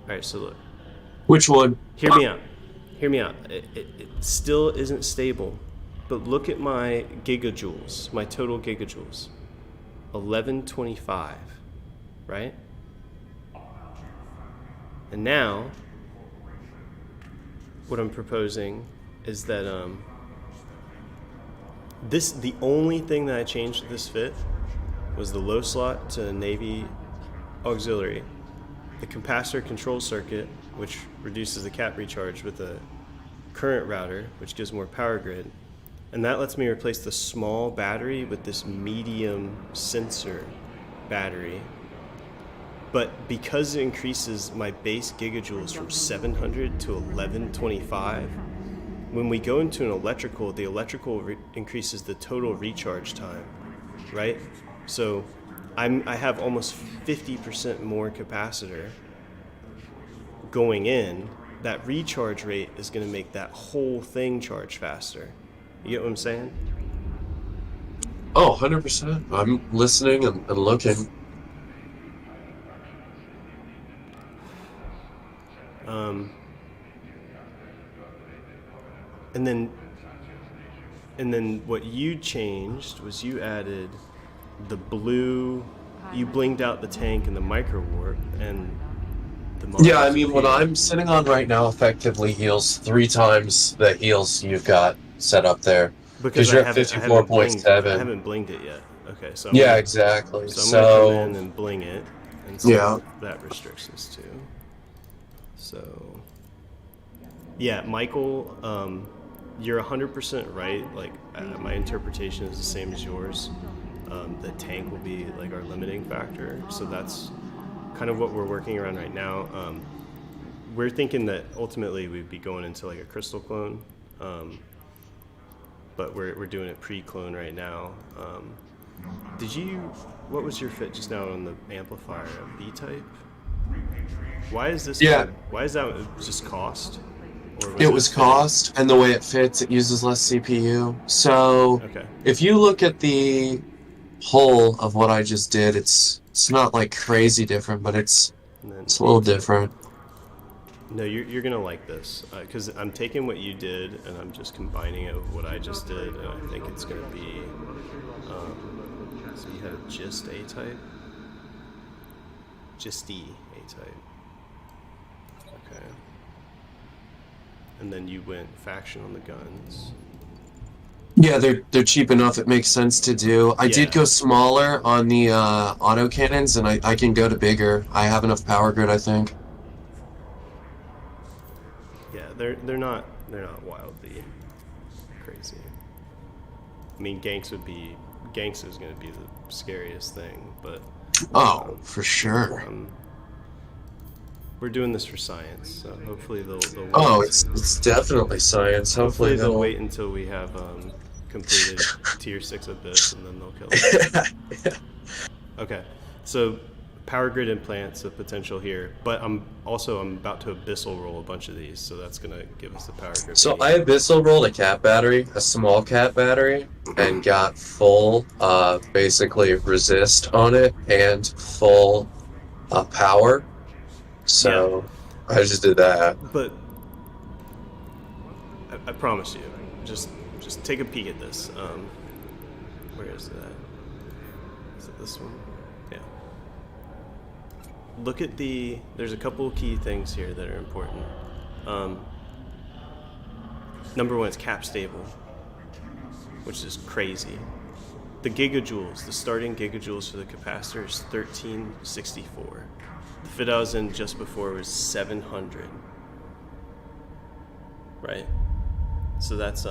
Alright, so look. Which one? Hear me out. Hear me out. It still isn't stable, but look at my gigajoules, my total gigajoules. 1125, right? And now, what I'm proposing is that the only thing that I changed to this fit was the low slot to Navy auxiliary, the capacitor control circuit, which reduces the cap recharge with a current router, which gives more power grid, and that lets me replace the small battery with this medium sensor battery. But because it increases my base gigajoules from 700 to 1125, when we go into an electrical, the electrical increases the total recharge time, right? So I have almost 50% more capacitor going in. That recharge rate is going to make that whole thing charge faster. You get what I'm saying? Oh, 100%. I'm listening and looking. And then what you changed was you added the blue, you blinked out the tank and the micro warp and the Yeah, I mean, what I'm sitting on right now effectively heals 3 times the heals you've got set up there. Because you're at 54.7. I haven't blinged it yet. Okay, so exactly. So I'm gonna come in and bling it, and so that restricts this too. So yeah, Michael, you're 100% right. Like my interpretation is the same as yours. The tank will be like our limiting factor, so that's kind of what we're working around right now. We're thinking that ultimately we'd be going into like a crystal clone, but we're doing it pre-clone right now. What was your fit just now on the amplifier? A B-type? Why is this? Yeah. Why is that just cost? Or It was cost, and the way it fits, it uses less CPU. So if you look at the whole of what I just did, it's not like crazy different, but it's a little different. No, you're gonna like this, because I'm taking what you did and I'm just combining it with what I just did, and I think it's gonna be. So you had a gist A type, gisty A type. Okay. and then you went faction on the guns. Yeah, they're cheap enough. It makes sense to do. I did Yeah. go smaller on the auto cannons, and I can go to bigger. I have enough power grid, I think. Yeah, they're not wildly crazy. I mean, ganks is going to be the scariest thing, but Oh, for sure. we're doing this for science, so hopefully they'll wait. Oh, it's definitely science. Hopefully they'll they'll wait until we have completed tier 6 Abyss, and then they'll kill us. Yeah. Okay, so power grid implants of potential here, but I'm about to Abyssal roll a bunch of these, so that's gonna give us the power grid. So I Abyssal rolled a cat battery, a small cat battery, and got full, basically resist on it and full power. So I just did that. But I promise you, just take a peek at this. Where is that? Is it this one? Yeah. Look at there's a couple key things here that are important. Number one is cap stable, which is crazy. The gigajoules, the starting gigajoules for the capacitor is 1364. The fit I was in just before was 700. Right? So that's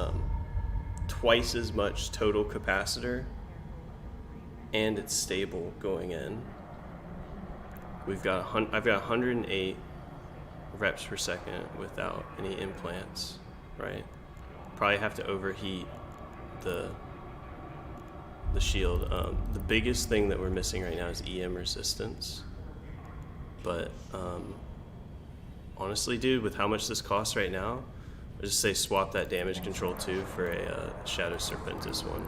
twice as much total capacitor, and it's stable going in. I've got 108 reps per second without any implants, right? Probably have to overheat the shield. The biggest thing that we're missing right now is EM resistance. But honestly, dude, with how much this costs right now, I just say swap that damage control 2 for a Shadow Serpentis one.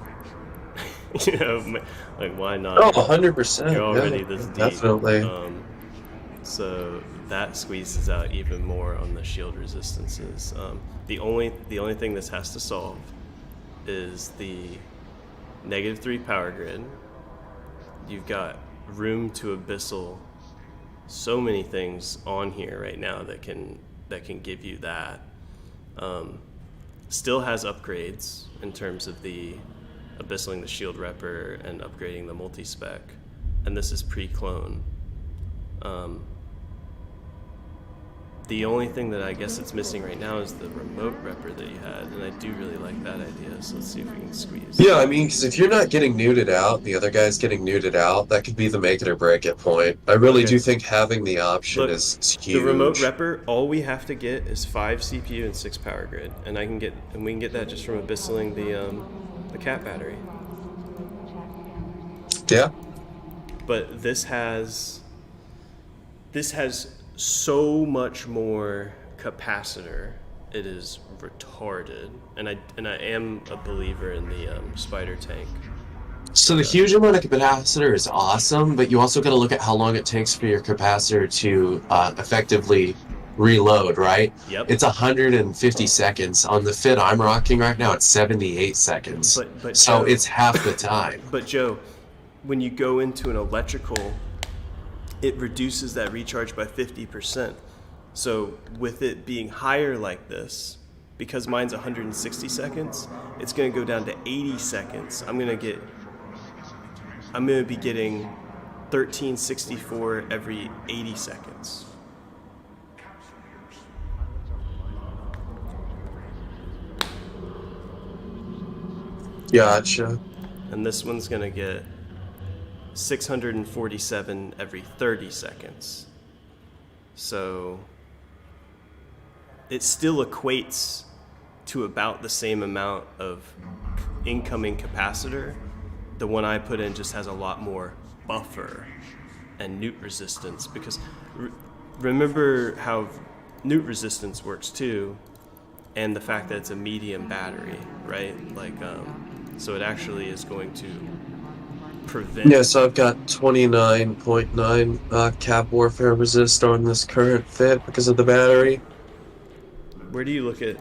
You know, like why not? Oh, 100%. You're already this deep. Definitely. So that squeezes out even more on the shield resistances. The only thing this has to solve is the -3 power grid. You've got room to Abyssal so many things on here right now that can give you that. Still has upgrades in terms of the abyssaling the shield repper and upgrading the multi-spec, and this is pre-clone. The only thing that I guess it's missing right now is the remote repper that you had, and I do really like that idea, so let's see if we can squeeze. Yeah, I mean, because if you're not getting neuted out, the other guy's getting neuted out, that could be the make it or break it point. I really do think having the option is huge. The remote repper, all we have to get is 5 CPU and 6 power grid, and we can get that just from abyssaling the cat battery. Yeah. But this has so much more capacitor. It is retarded, and I am a believer in the spider tank. So the huge amount of capacitor is awesome, but you also got to look at how long it takes for your capacitor to effectively reload, right? Yep. It's 150 seconds. On the fit I'm rocking right now, it's 78 seconds. But so Joe, it's half the time. But Joe, when you go into an electrical, it reduces that recharge by 50%. So with it being higher like this, because mine's 160 seconds, it's going to go down to 80 seconds. I'm going to be getting 1364 every 80 seconds. Gotcha. And this one's going to get 647 every 30 seconds. So it still equates to about the same amount of incoming capacitor. The one I put in just has a lot more buffer and newt resistance, because remember how newt resistance works too, and the fact that it's a medium battery, right? Like, so it actually is going to prevent. Yeah, so I've got 29.9 cap warfare resist on this current fit because of the battery. Where do you look at?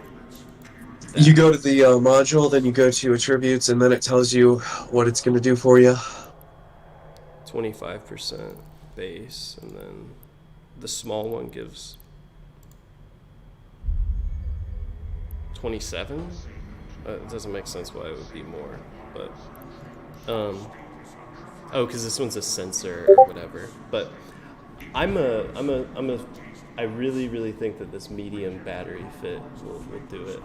You go to the module, then you go to attributes, and then it tells you what it's going to do for you. 25% base, and then the small one gives 27? It doesn't make sense why it would be more, but oh, because this one's a sensor or whatever. But I really think that this medium battery fit will do it.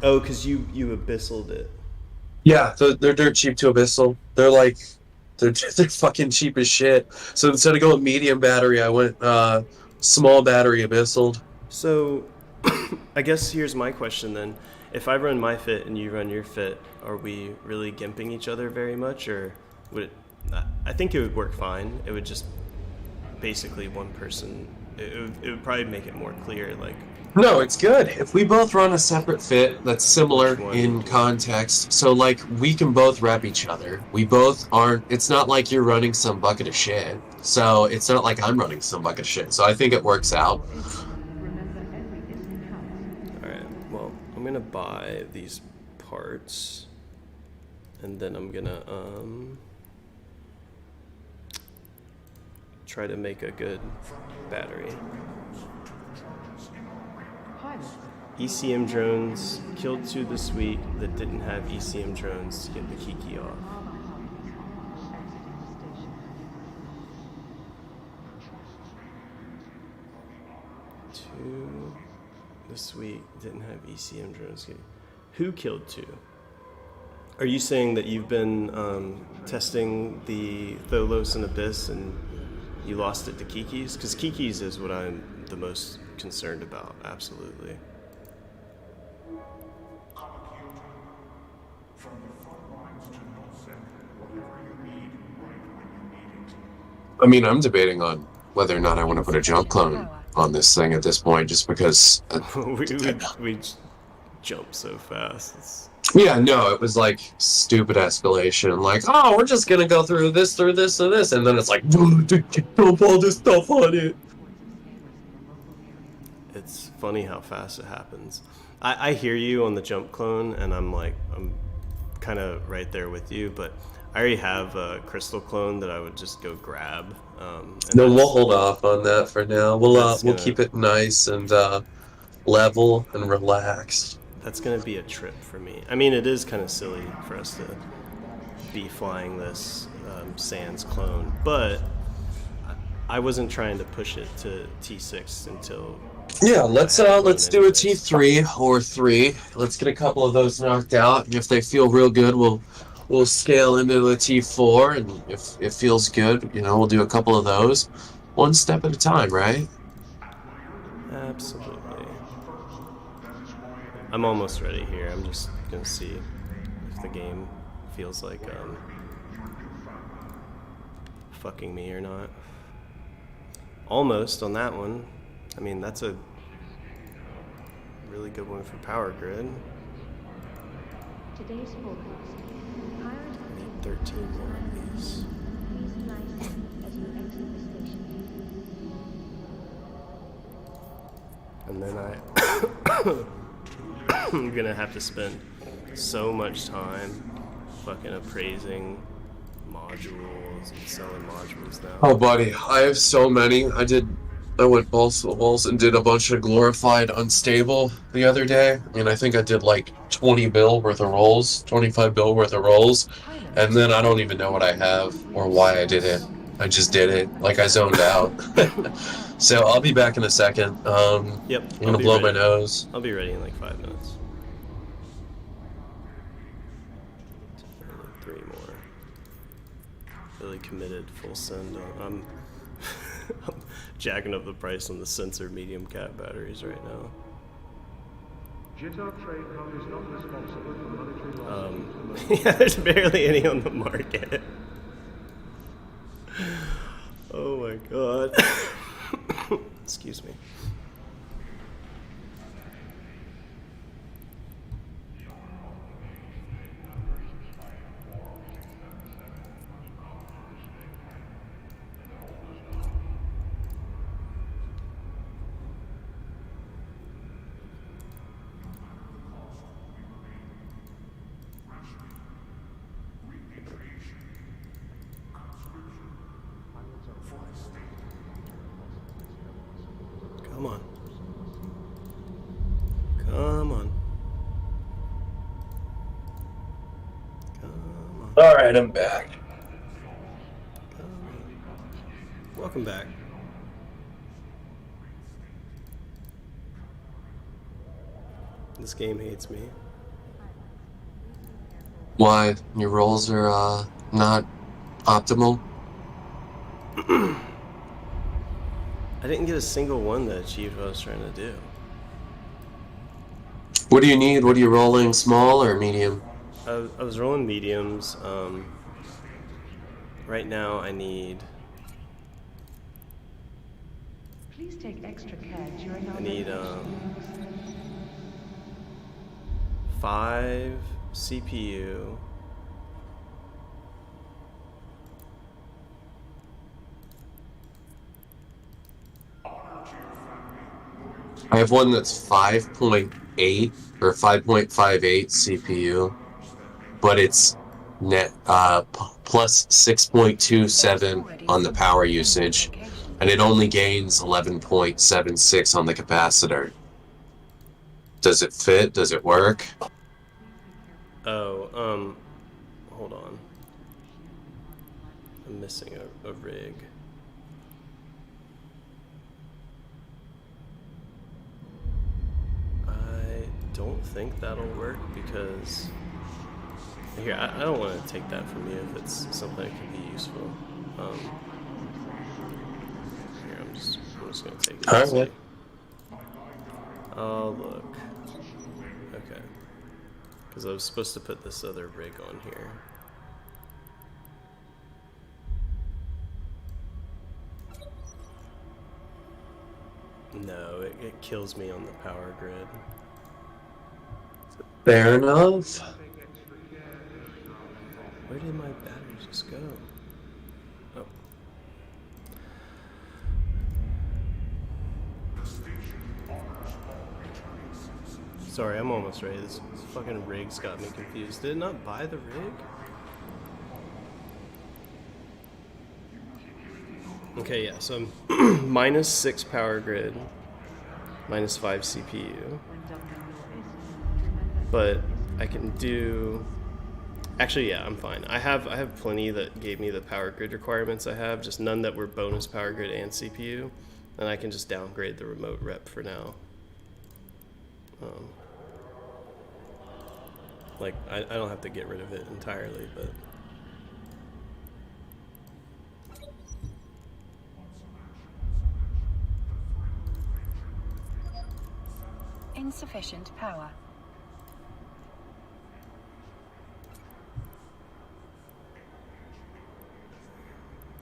Oh, because you abyssaled it. Yeah, they're dirt cheap to Abyssal. They're fucking cheap as shit. So instead of going medium battery, I went small battery Abyssal. So, I guess here's my question then. If I run my fit and you run your fit, are we really gimping each other very much, or would it? I think it would work fine. It would just basically one person. It would probably make it more clear, like. No, it's good. If we both run a separate fit that's similar in context, so like we can both rep each other. We both aren't, it's not like you're running some bucket of shit. So it's not like I'm running some bucket of shit. So I think it works out. Remember, every instant counts. Alright, well, I'm gonna buy these parts, and then I'm gonna try to make a good battery. Pilot, ECM drones killed 2 this week that didn't have ECM drones to get the Kiki off. exiting the station. 2 this week didn't have ECM drones. Who killed 2? Are you saying that you've been testing the Tholos and Abyss and you lost it to Kiki's? Because Kiki's is what I'm the most concerned about, absolutely. From the front lines to Null Center, whatever you need, right when you need it. I mean, I'm debating on whether or not I want to put a jump clone on this thing at this point, just because. we jump so fast. Yeah, no, it was like stupid escalation. Like, oh, we're just gonna go through this, and then it's like, dump all this stuff on it. It's funny how fast it happens. I hear you on the jump clone, and I'm kind of right there with you, but I already have a crystal clone that I would just go grab. No, we'll hold off on that for now. We'll keep it nice and level and relaxed. That's gonna be a trip for me. I mean, it is kind of silly for us to be flying this Sans clone, but I wasn't trying to push it to T6 until. Yeah, let's do a T3 or 3. Let's get a couple of those knocked out, and if they feel real good, we'll scale into a T4, and if it feels good, we'll do a couple of those, one step at a time, right? Absolutely. I'm almost ready here. I'm just gonna see if the game feels like fucking me or not. Almost on that one. I mean, that's a really good one for power grid. Today's forecast. I need 13 more of these. Please fly safe as you exit the station. And then I'm gonna have to spend so much time fucking appraising modules and selling modules now. Oh, buddy, I have so many. I went balls to the walls and did a bunch of glorified unstable the other day. I think I did like 20 bill worth of rolls, 25 bill worth of rolls, and then I don't even know what I have or why I did it. I just did it, like I zoned out. So I'll be back in a second. Yep. I'm gonna blow my nose. I'll be ready in like 5 minutes. 3 more. Really committed, full send. I'm jacking up the price on the sensor medium cap batteries right now. Jitter trade card is not responsible for monetary losses. Yeah, there's barely any on the market. Oh my god. Excuse me. Come on. All right, I'm back. Welcome back. This game hates me. Why? Your rolls are not optimal? I didn't get a single one that achieved what I was trying to do. What do you need? What are you rolling? Small or medium? I was rolling mediums. Right now I need... Please take extra care during our I need loadout. 5 CPU. I have one that's 5.8 or 5.58 CPU, but it's net plus 6.27 on the power usage, and it only gains 11.76 on the capacitor. Does it fit? Does it work? Oh, hold on. I'm missing a rig. I don't think that'll work because... Here, I don't want to take that from you if it's something that could be useful. Here, I'm just gonna take it. Alright. Oh, look. Okay. Because I was supposed to put this other rig on here. No, it kills me on the power grid. Fair enough. Where did my battery just go? Oh. Sorry, I'm almost ready. This fucking rig's got me confused. Did it not buy the rig? Okay, yeah, so I'm minus 6 power grid, minus 5 CPU. But I can do... Actually, yeah, I'm fine. I have plenty that gave me the power grid requirements I have, just none that were bonus power grid and CPU. And I can just downgrade the remote rep for now. Like, I don't have to get rid of it entirely, but... Insufficient power.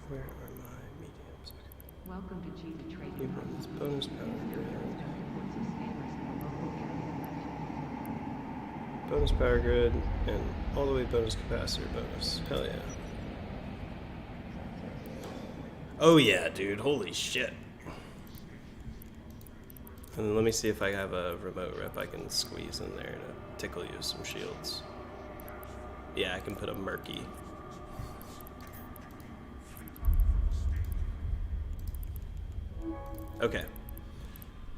Where are my mediums? Okay. Welcome to Iterating. Give them this bonus power grid. Bonus power grid, and all the way bonus capacitor bonus. Hell yeah. Oh yeah, dude. Holy shit. And let me see if I have a remote rep I can squeeze in there to tickle you with some shields. Yeah, I can put a murky. Okay.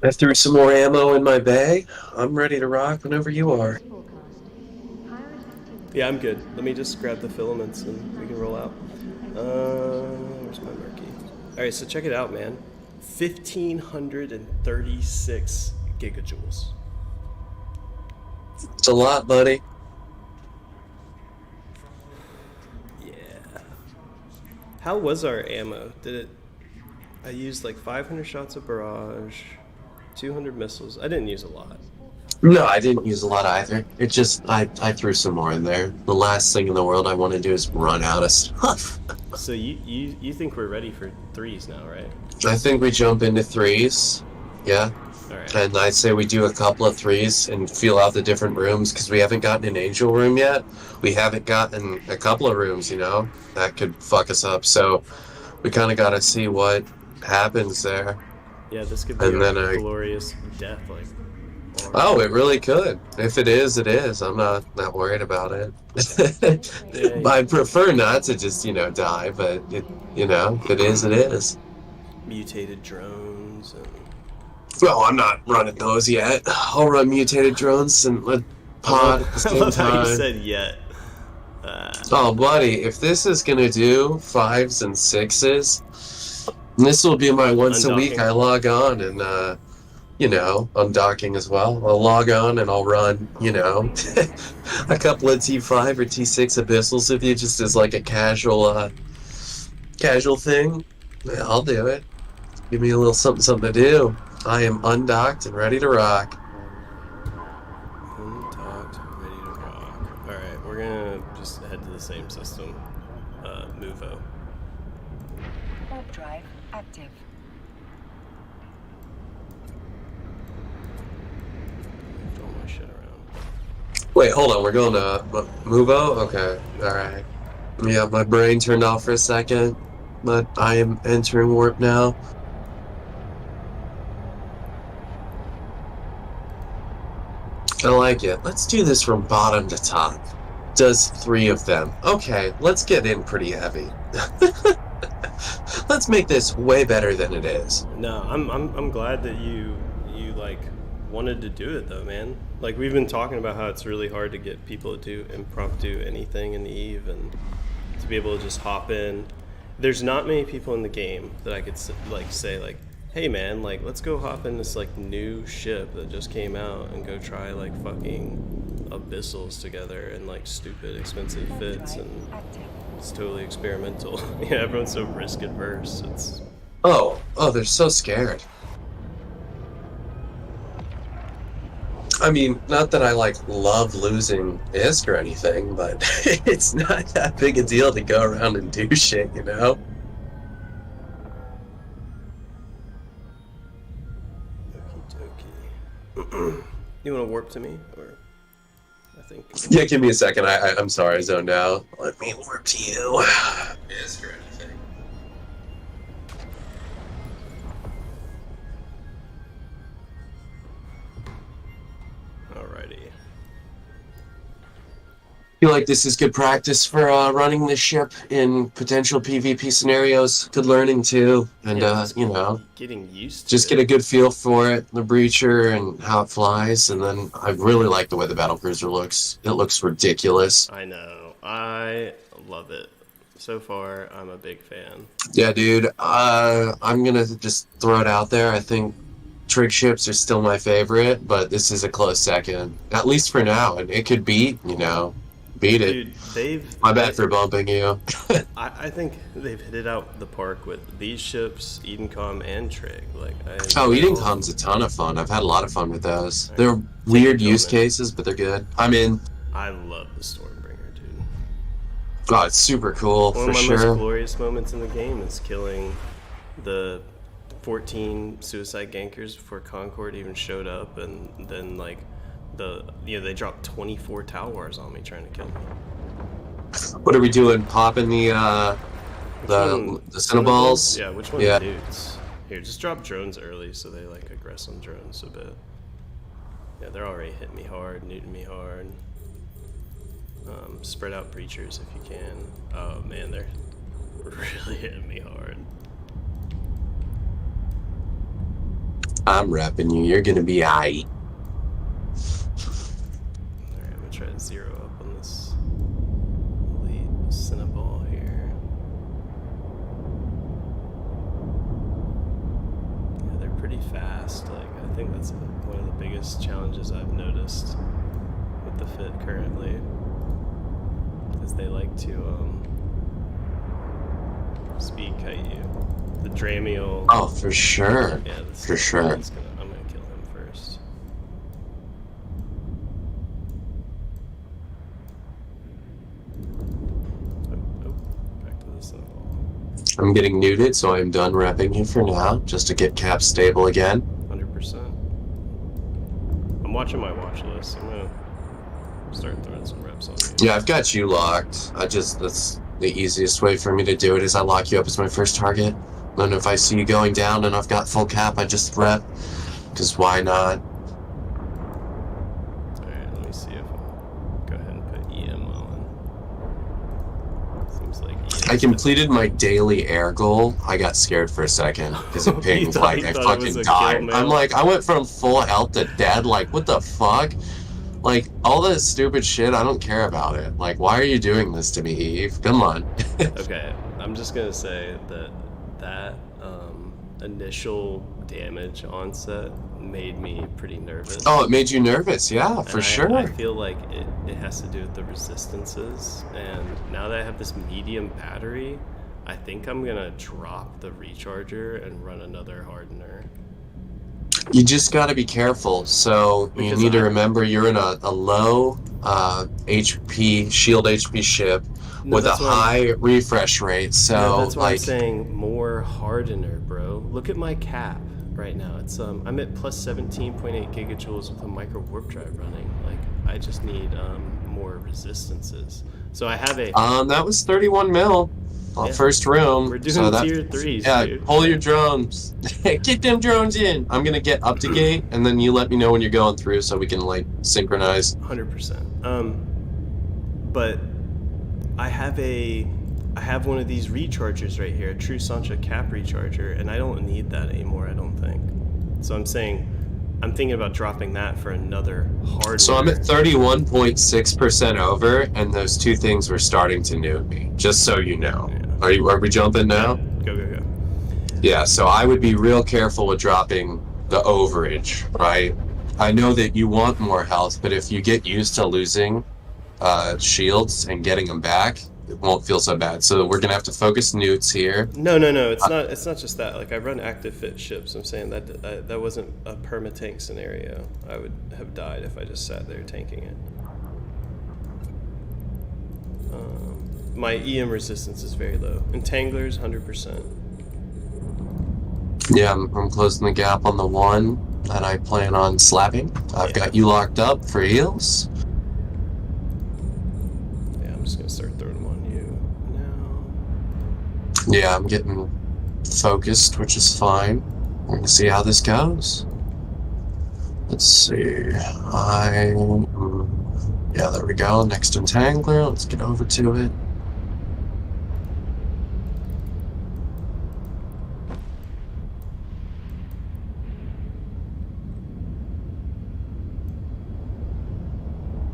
I threw some more ammo in my bag. I'm ready to rock whenever you are. Yeah, I'm good. Let me just grab the filaments and we can roll out. Where's my murky? Alright, so check it out, man. 1,536 gigajoules. It's a lot, buddy. Yeah. How was our ammo? Did it... I used like 500 shots of barrage, 200 missiles. I didn't use a lot. No, I didn't use a lot either. It just, I threw some more in there. The last thing in the world I want to do is run out of stuff. So you think we're ready for 3s now, right? I think we jump into 3s. Yeah. Alright. And I'd say we do a couple of 3s and feel out the different rooms because we haven't gotten an angel room yet. We haven't gotten a couple of rooms, you know, that could fuck us up. So we kind of got to see what happens there. Yeah, this could be And a then glorious death, like. Oh, it really could. If it is, it is. I'm not worried about it. Yeah. I'd prefer not to just, die, but it, if it is, it is. Mutated drones and... Well, I'm not running those yet. I'll run mutated drones and let pod at the I same love how you time. said yet. Oh, buddy, if this is gonna do 5s and 6s, this will be my once a week. Undocking. I log on and, you know, undocking as well. I'll log on and I'll run, you know, a couple of T5 or T6 Abyssals with you just as like a casual thing. Yeah, I'll do it. Give me a little something to do. I am undocked and ready to rock. Undocked, ready to rock. Alright, we're gonna just head to the same system. Movo. Warp drive active. Moved all my shit around. Wait, hold on. We're going to Movo? Okay. Alright. Yeah, my brain turned off for a second, but I am entering warp now. I like it. Let's do this from bottom to top. Does 3 of them. Okay, let's get in pretty heavy. Let's make this way better than it is. No, I'm glad that you like wanted to do it though, man. Like we've been talking about how it's really hard to get people to do impromptu anything in the Eve, and to be able to just hop in. There's not many people in the game that I could like say like, hey man, like let's go hop in this like new ship that just came out and go try like fucking Abyssals together and like stupid expensive Warp fits, drive and active. it's totally experimental. Yeah, everyone's so risk adverse. It's Oh, they're so scared. I mean, not that I like love losing ISK or anything, but it's not that big a deal to go around and do shit, you know? okie dokie. You want to warp to me, or I think? Yeah, give me a second. I'm sorry, I zoned out. Let me warp to you. ISK or anything. Alrighty. Feel like this is good practice for running this ship in potential PvP scenarios. Good learning too, and Yeah, you know, getting used to just it. get a good feel for it, the breacher and how it flies. And then I really like the way the battlecruiser looks. It looks ridiculous. I know. I love it. So far, I'm a big fan. Yeah, dude. I'm gonna just throw it out there. I think trig ships are still my favorite, but this is a close second, at least for now. And it could beat it. Dude, My bad for bumping you. I think they've hit it out the park with these ships, Edencom and Trig. Like, Edencom's a ton of fun. I've had a lot of fun with those. They're weird use cases, but they're good. I mean, I love the Stormbringer, dude. oh, it's super cool One for of my sure. most glorious moments in the game is killing the 14 suicide gankers before Concord even showed up, and then like they dropped 24 Talwars on me trying to kill me. What are we doing? Popping the Cinnaballs? Yeah, which one Yeah. dudes? Here, just drop drones early so they like aggress on drones a bit. Yeah, they're already hitting me hard, newting me hard. Spread out breachers if you can. Oh man, they're really hitting me hard. I'm repping you. You're gonna be aight. Alright, I'm gonna try to zero up on this elite Cinnaball here. Yeah, they're pretty fast. Like, I think that's one of the biggest challenges I've noticed with the Fit currently. Is they like to speed kite you. The Dramiel. Oh, for sure. Yeah, For sure. I'm gonna kill him first. Oh, back to the Cinnaball. I'm getting nuded, so I'm done repping you for now, just to get Cap stable again. 100%. I'm watching my watch list. I'm gonna start throwing some reps on you. Yeah, I've got you locked. That's the easiest way for me to do it is I lock you up as my first target. Then if I see you going down and I've got full cap, I just rep. Because why not? Alright, let me see if I'll go ahead and put EM on. Seems like EM. I completed my daily air goal. I got scared for a second because it pinged You like thought I it was fucking a died. kill mail? I'm like, I went from full health to dead. Like, what the fuck? Like, all this stupid shit, I don't care about it. Like, why are you doing this to me, Eve? Come on. Okay, I'm just gonna say that initial damage onset made me pretty nervous. Oh, it made you nervous, yeah, for And sure. I feel like it has to do with the resistances, and now that I have this medium battery, I think I'm gonna drop the recharger and run another hardener. You just got to be careful. So you Because need to remember you're in a low HP, shield HP ship No, with a that's what I'm- high refresh rate. So, No, that's why I'm like, saying more hardener, bro. Look at my cap right now. It's I'm at plus 17.8 gigajoules with a micro warp drive running. Like, I just need more resistances. So I have a that was 31 mil. Yeah. First room. We're doing so that, tier 3s, yeah, dude. pull your drones. Get them drones in. I'm gonna get up to gate, and then you let me know when you're going through, so we can like synchronize. 100%. But I have one of these rechargers right here, a True Sancha cap recharger, and I don't need that anymore, I don't think. So I'm thinking about dropping that for another hardener. So I'm at 31.6% over, and those two things were starting to nuke me. Just so you know. Yeah. Are we jumping now? Go. Yeah, so I would be real careful with dropping the overage, right? I know that you want more health, but if you get used to losing shields and getting them back, it won't feel so bad. So we're gonna have to focus newts here. No. It's not just that. Like, I run active fit ships. I'm saying that wasn't a perma tank scenario. I would have died if I just sat there tanking it. My EM resistance is very low. Entanglers, 100%. Yeah, I'm closing the gap on the one that I plan on slapping. I've got you locked up for heals. Yeah, I'm just gonna start throwing them on you now. Yeah, I'm getting focused, which is fine. We're gonna see how this goes. Let's see. Yeah, there we go. Next entangler. Let's get over to it.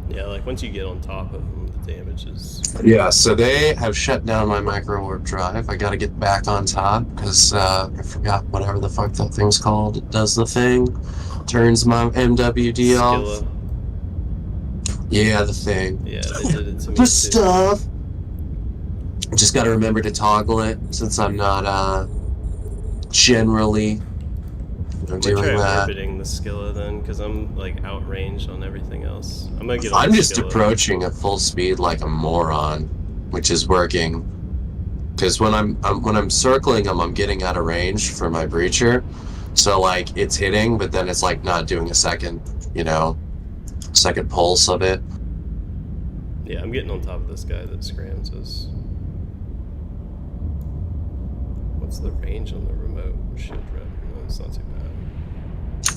Yeah, like once you get on top of them, the damage is. Yeah, so they have shut down my micro warp drive. I gotta get back on top because I forgot whatever the fuck that thing's called. It does the thing, turns my MWD off. Skilla. Yeah, the thing. Yeah, they did it to me The too. stuff. Just gotta remember to toggle it since I'm not generally We're doing trying that. orbiting the Skilla then, because I'm like outranged on everything else. I'm gonna get on I'm the just Skilla. approaching at full speed like a moron, which is working. Because when I'm circling them, I'm getting out of range for my breacher, so like it's hitting, but then it's like not doing a second pulse of it. Yeah, I'm getting on top of this guy that scrams us. What's the range on the remote shield rep? No, it's not too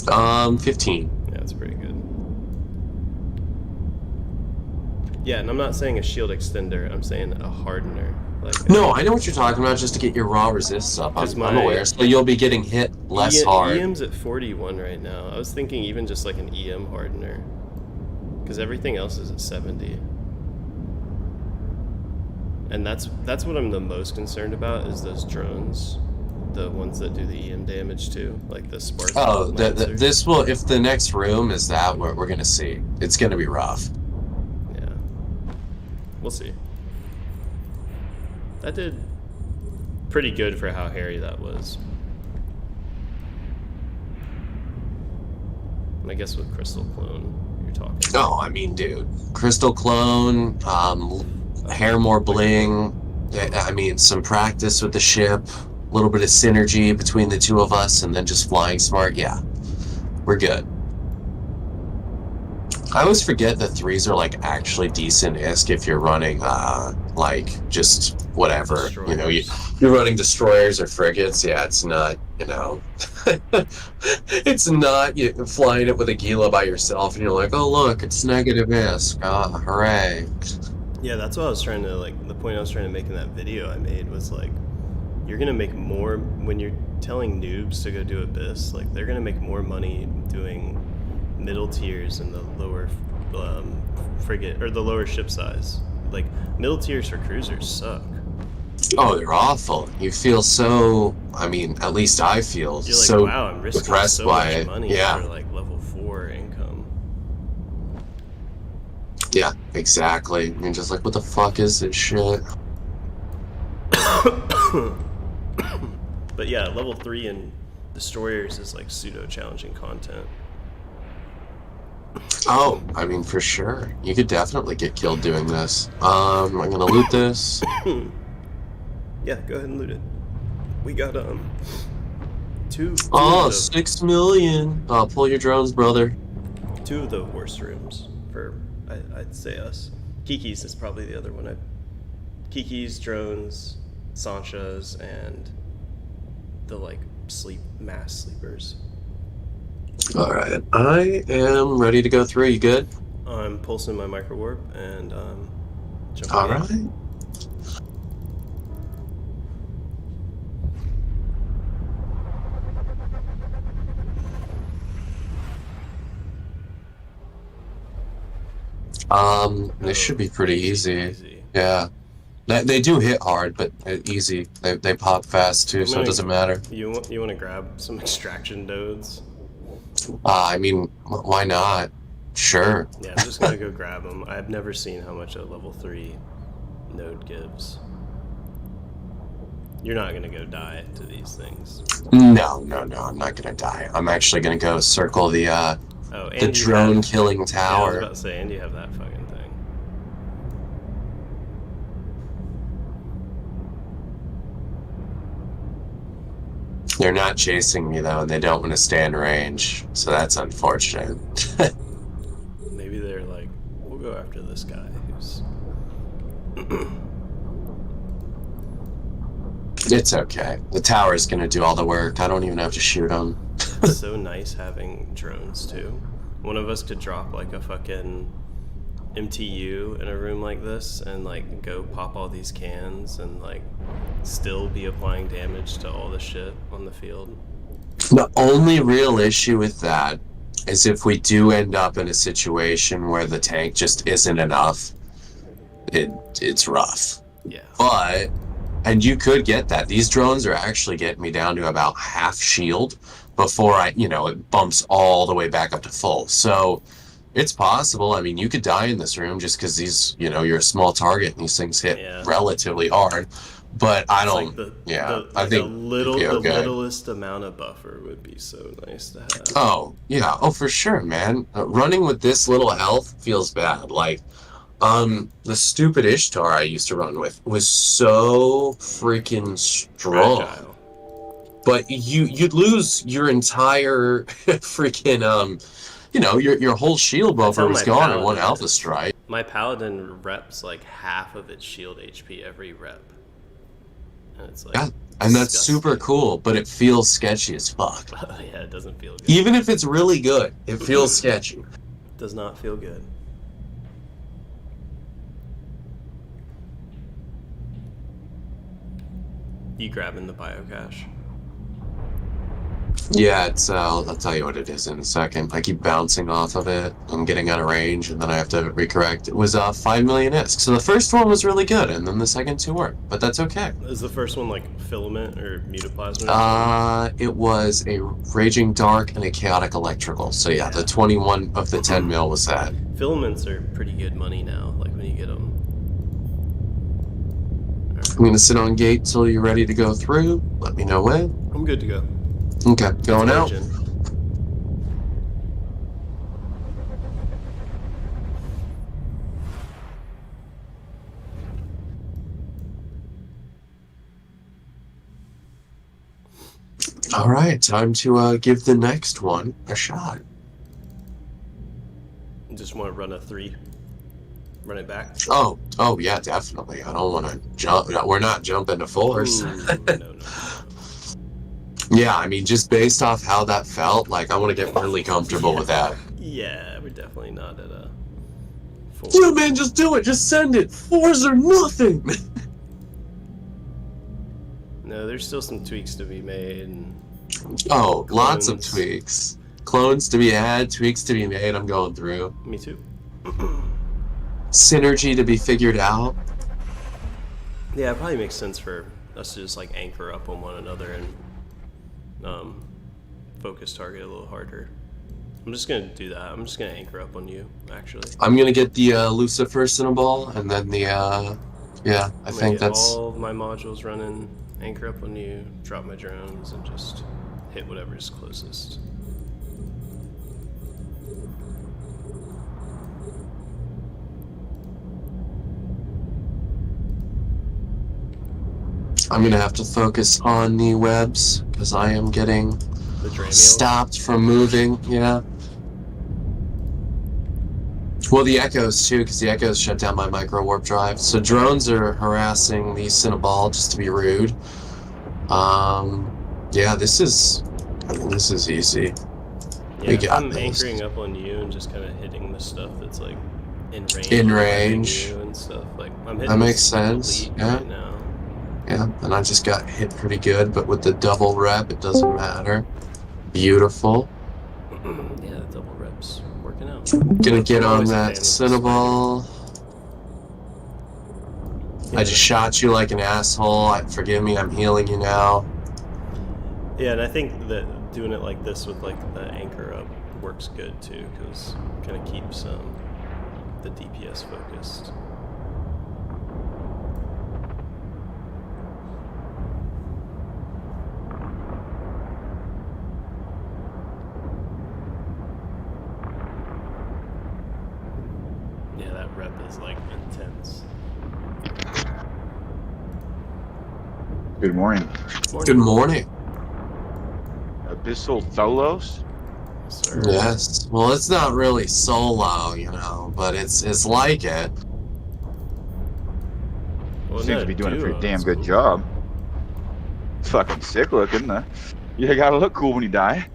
bad. 15. Yeah, it's pretty good. Yeah, and I'm not saying a shield extender. I'm saying a hardener. Like No, I know what you're talking about. Just to get your raw resists up. 'Cause I'm my- aware. So you'll be getting hit less hard. EM's at 41 right now. I was thinking even just like an EM hardener, because everything else is at 70. And that's what I'm the most concerned about is those drones, the ones that do the EM damage too, like the Spark. Oh, Lancers. this will. If the next room is that, what we're gonna see, it's gonna be rough. Yeah, we'll see. That did pretty good for how hairy that was. And I guess with Crystal Clone, you're talking. No, I mean, dude, Crystal Clone, hair more bling. I mean, some practice with the ship, a little bit of synergy between the two of us, and then just flying smart. Yeah, we're good. I always forget that 3s are like actually decent ISK if you're running like just whatever. Destroyers. You know, you're running destroyers or frigates. Yeah, it's not, it's not you flying it with a Gila by yourself and you're like, oh look, it's negative ISK. Ah, hooray. Yeah, that's what I was trying to, like, the point I was trying to make in that video I made was, like, you're going to make more, when you're telling noobs to go do Abyss, like, they're going to make more money doing middle tiers in the lower frigate or the lower ship size. Like middle tiers for cruisers suck. Oh, they're awful. You feel so. I mean, at least I feel You're like, so wow, I'm risking depressed so by much it. money Yeah. for like level 4 income. Yeah, exactly. You're just like, what the fuck is this shit? But yeah, level 3 in destroyers is like pseudo challenging content. Oh, I mean, for sure. You could definitely get killed doing this. I'm gonna loot this. Yeah, go ahead and loot it. We got two Oh, of the, 6 million. Oh, pull your drones, brother. 2 of the worst rooms for I'd say us. Kiki's is probably the other one. Kiki's, drones, Sancha's, and the like mass sleepers. All right, I am ready to go through. You good? I'm pulsing my micro warp and jumping All in. right. This should be pretty easy. Yeah. They do hit hard, but easy. They pop fast too, so it doesn't matter. You want to grab some extraction nodes? I mean, why not? Sure. Yeah, I'm just gonna go grab them. I've never seen how much a level 3 node gives. You're not gonna go die to these things. No, I'm not gonna die. I'm actually gonna go circle the drone killing Yeah, I was tower. about to say, and you have that fucking thing. They're not chasing me though, and they don't want to stay in range, so that's unfortunate. Maybe they're like, we'll go after this guy who's. It's okay. The tower's gonna do all the work. I don't even have to shoot them. It's so nice having drones too. One of us could drop like a fucking MTU in a room like this and like go pop all these cans and like still be applying damage to all the shit on the field. The only real issue with that is if we do end up in a situation where the tank just isn't enough, it's rough. Yeah. But, and you could get that. These drones are actually getting me down to about half shield before it bumps all the way back up to full. So it's possible. I mean, you could die in this room just because these, you're a small target and these things hit relatively hard. But I don't. Like I think the littlest amount of buffer would be so nice to have. Oh yeah, for sure, man. Running with this little health feels bad. Like, the stupid Ishtar I used to run with was so freaking strong. Fragile. But you'd lose your entire freaking your whole shield buffer was gone in one alpha strike. My paladin reps like half of its shield HP every rep. And it's like, yeah, and that's super cool, but it feels sketchy as fuck. Yeah, it doesn't feel good. Even if it's really good, it feels sketchy. Does not feel good. You grabbing the biocache? Yeah, it's I'll tell you what it is in a second. I keep bouncing off of it. I'm getting out of range, and then I have to recorrect. It was 5 million ISK. So the first one was really good, and then the second 2 weren't. But that's okay. Is the first one like filament or mutaplasma? It was a raging dark and a chaotic electrical. So yeah, the 21 of the 10 mil was that. Filaments are pretty good money now. Like when you get them. I'm gonna sit on gate till you're ready to go through. Let me know when. I'm good to go. Okay, going out. All right, time to give the next one a shot. Just want to run a 3. Run it back. Oh yeah, definitely. I don't want to jump. We're not jumping to force. No. Yeah, I mean, just based off how that felt, like, I want to get really comfortable with that. Yeah, we're definitely not at a 4. Yeah, man, just do it. Just send it. 4s are nothing. No, there's still some tweaks to be made. And lots of tweaks. Clones to be had, tweaks to be made. I'm going through. Me too. synergy to be figured out. Yeah, it probably makes sense for us to just like anchor up on one another and focus target a little harder. I'm just gonna do that. I'm just gonna anchor up on you, actually. I'm gonna get the Lucifer Cinnaball, and then the yeah, I think get that's all of my modules running, anchor up on you, drop my drones, and just hit whatever's closest. I'm gonna have to focus on the webs because I am getting The Dramiels. stopped from moving. Yeah. Well, the echoes too, because the echoes shut down my micro warp drive. So drones are harassing the Cinnaball just to be rude. Yeah, this is easy. Yeah, We got I'm this. anchoring up on you and just kind of hitting the stuff that's like in range. In of range. you and stuff. Like I'm hitting That makes this sense, elite yeah. right now. Yeah, and I just got hit pretty good, but with the double rep, it doesn't matter. Beautiful. Yeah, the double reps working out. Gonna get I'm on always a that fan of the Cinnaball. Yeah, I just shot you like an asshole. Forgive me, I'm healing you now. Yeah, and I think that doing it like this with like the anchor up works good too, because it kind of keeps the DPS focused. Yeah, that rep is like intense. Good morning. Good morning. Abyssal Tholos? Sir. Yes. Well, it's not really solo, you know, but it's like it. Well, Seems no, to be doing a pretty duo, damn it's good cool. job. It's fucking sick looking. You gotta look cool when you die.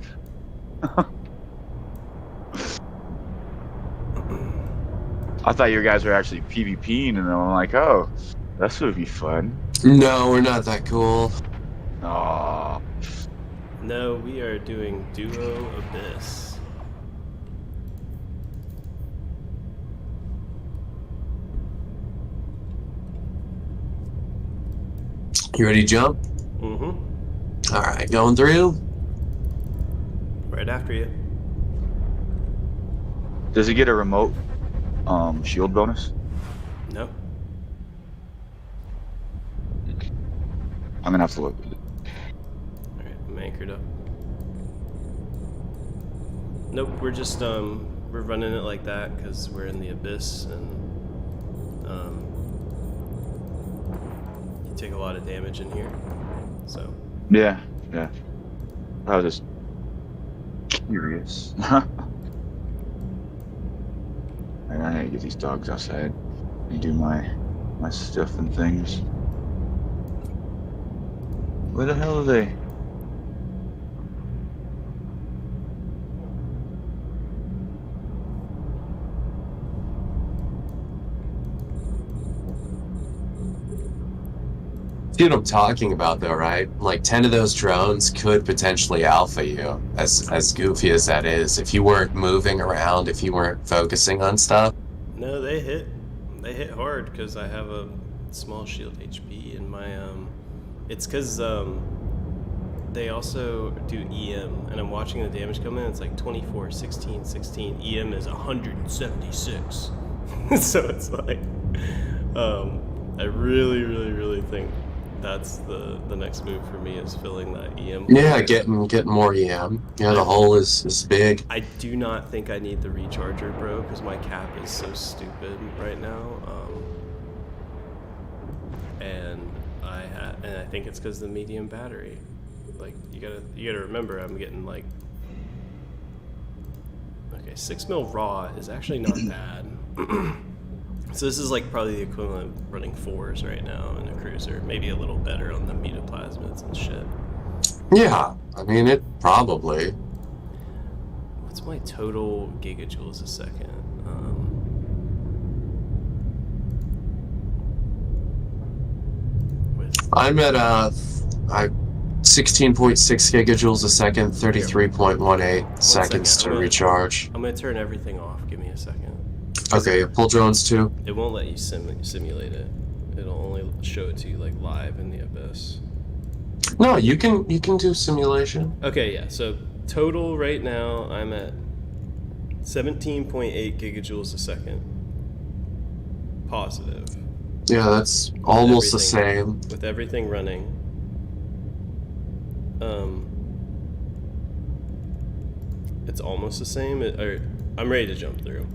I thought you guys were actually PvPing, and I'm like, oh, that's gonna be fun. No, we're not that cool. Aww. No, we are doing duo Abyss. You ready to jump? Mm-hmm. All right, going through. Right after you. Does he get a remote shield bonus? No. I'm gonna have to look. Alright, I'm anchored up. Nope, we're just we're running it like that because we're in the Abyss and you take a lot of damage in here. So Yeah. I was just curious. And I need to get these dogs outside and do my stuff and things. Where the hell are they? See what I'm talking about, though, right? Like 10 of those drones could potentially alpha you, as goofy as that is, if you weren't moving around, if you weren't focusing on stuff. no, they hit hard because I have a small shield HP in my it's because they also do EM and I'm watching the damage come in. It's like 24, 16, 16. EM is 176. So it's like I really think that's the next move for me is filling that EM. Yeah, getting more EM. Yeah, the hole is big. I do not think I need the recharger, bro, because my cap is so stupid right now. And I think it's because of the medium battery. Like you gotta remember, I'm getting like 6 mil raw is actually not bad. So this is like probably the equivalent of running 4s right now in a cruiser, maybe a little better on the metaplasmids and shit. Yeah, I mean it probably. What's my total gigajoules a second? I'm at 16.6 gigajoules a second, 33.18 seconds to I'm gonna- recharge. I'm gonna turn everything off. Give me a second. Okay, pull drones too. It won't let you simulate it. It'll only show it to you like live in the Abyss. No, you can do simulation. Okay, yeah. So total right now, I'm at 17.8 gigajoules a second. Positive. Yeah, that's almost the same. With everything running. It's almost the same. I'm ready to jump through.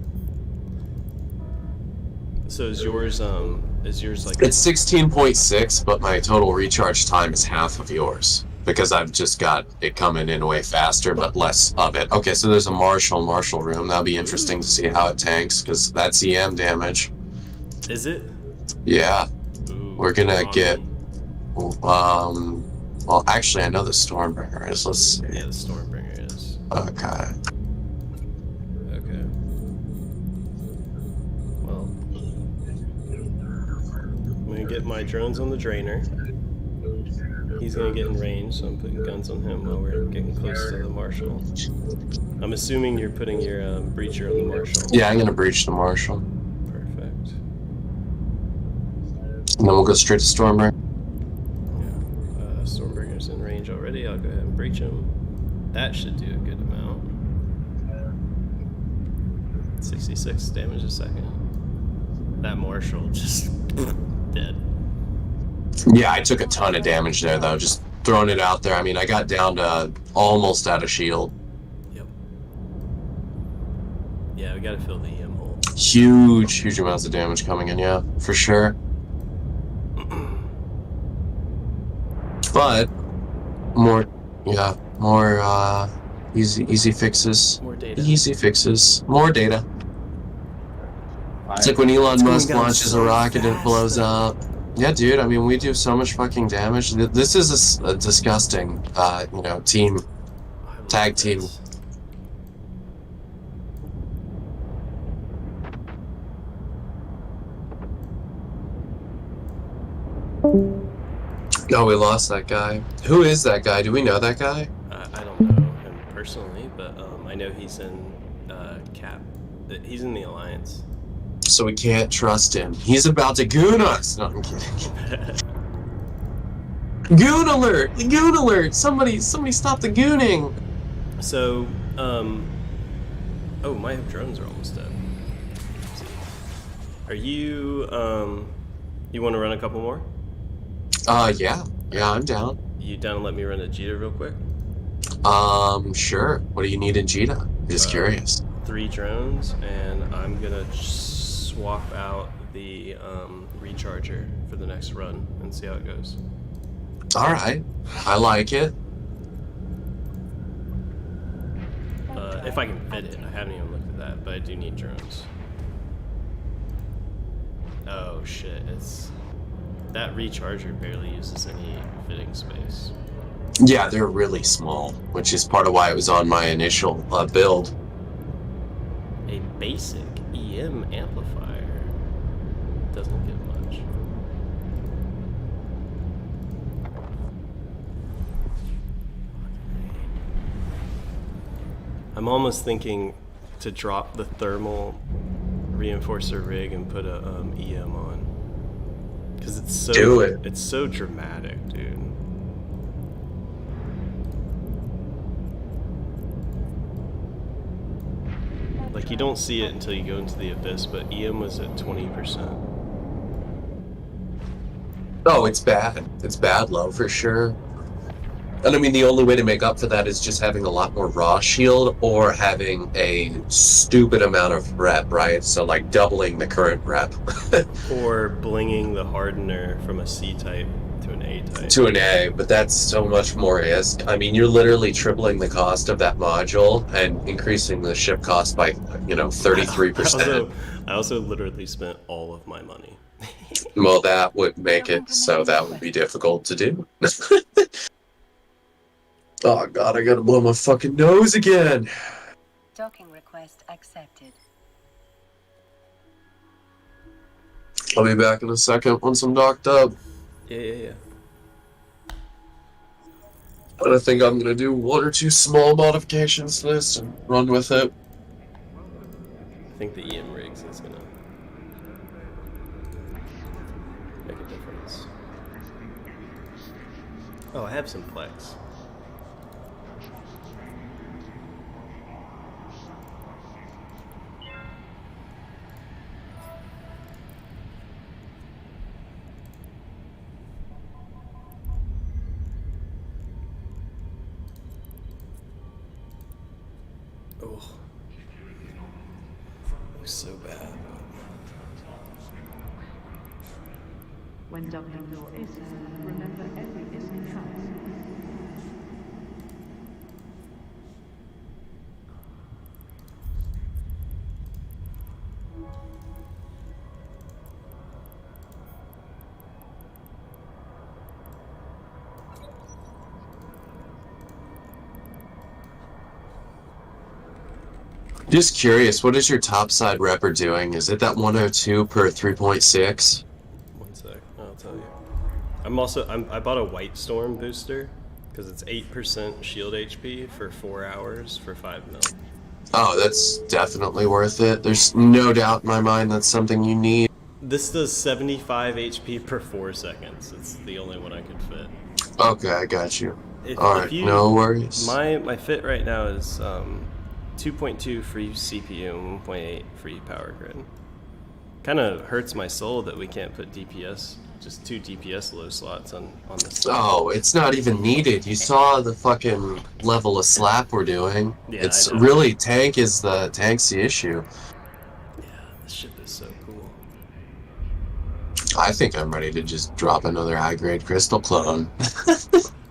So is yours like... It's 16.6, but my total recharge time is half of yours. Because I've just got it coming in way faster, but less of it. Okay, so there's a Marshall room. That'll be interesting to see how it tanks, because that's EM damage. Is it? Yeah. Ooh, We're gonna get... well, actually, I know the Stormbringer is. Let's see. Yeah, the Stormbringer is. Okay. Okay. Well, I'm gonna get my drones on the Drainer. He's gonna get in range, so I'm putting guns on him while we're getting close to the Marshal. I'm assuming you're putting your breacher on the Marshal. Yeah, I'm gonna breach the Marshal. Perfect. And then we'll go straight to Stormbringer. Yeah. Stormbringer's in range already. I'll go ahead and breach him. That should do a good amount. 66 damage a second. That Marshal just dead. Yeah, I took a ton of damage there, though. Just throwing it out there. I mean, I got down to almost out of shield. Yep. Yeah, we gotta fill the EM hole. Huge amounts of damage coming in, yeah, for sure. But more easy fixes. More data. Easy fixes. More data. It's like when Elon Musk launches a rocket and it blows up. Yeah, dude. I mean, we do so much fucking damage. This is a disgusting, tag team. No, we lost that guy. Who is that guy? Do we know that guy? I don't know him personally, but I know he's in Cap. He's in the Alliance. So we can't trust him. He's about to goon us. No, I'm kidding. Goon alert! Goon alert! Somebody stop the gooning! So, oh, my drones are almost dead. Let's see. Are you, you want to run a couple more? Yeah, I'm down. You down to let me run a Jita real quick? Sure. What do you need in Jita? Just curious. 3 drones, and I'm gonna swap out the recharger for the next run and see how it goes. Alright. I like it. If I can fit it. I haven't even looked at that, but I do need drones. Oh shit, that recharger barely uses any fitting space. Yeah, they're really small, which is part of why it was on my initial build. A basic EM amplifier doesn't give much. I'm almost thinking to drop the thermal reinforcer rig and put a EM on, because it's so it's so dramatic, dude. Like, you don't see it until you go into the Abyss, but EM was at 20%. Oh, it's bad. It's bad low for sure. And I mean, the only way to make up for that is just having a lot more raw shield or having a stupid amount of rep, right? So like doubling the current rep. Or blinging the hardener from a C type to an A type. To an A, but that's so much more risk. I mean, you're literally tripling the cost of that module and increasing the ship cost by, 33%. I also literally spent all of my money. Well, that would make it so that would be difficult to do. Oh god, I gotta blow my fucking nose again. Docking request accepted. I'll be back in a second once I'm docked up. Yeah. But I think I'm gonna do 1 or 2 small modifications to this and run with it. I think the EM rigs is gonna Oh, I have some Plex. Oh, looks so bad. When dumping your Issel, remember every Issel counts. Just curious, what is your topside repper doing? Is it that 102 per 3.6? One sec, I'll tell you. I bought a White Storm booster because it's 8% shield HP for 4 hours for 5 mil. Oh, that's definitely worth it. There's no doubt in my mind that's something you need. This does 75 HP per 4 seconds. It's the only one I could fit. Okay, I got you. If Alright, you- no worries. My fit right now is 2.2 free CPU and 1.8 free power grid. Kind of hurts my soul that we can't put DPS, just 2 DPS low slots on this. Oh, it's not even needed. You saw the fucking level of slap we're doing. Yeah, It's I know. really tank's the issue. Yeah, this ship is so cool. I think I'm ready to just drop another high grade crystal clone.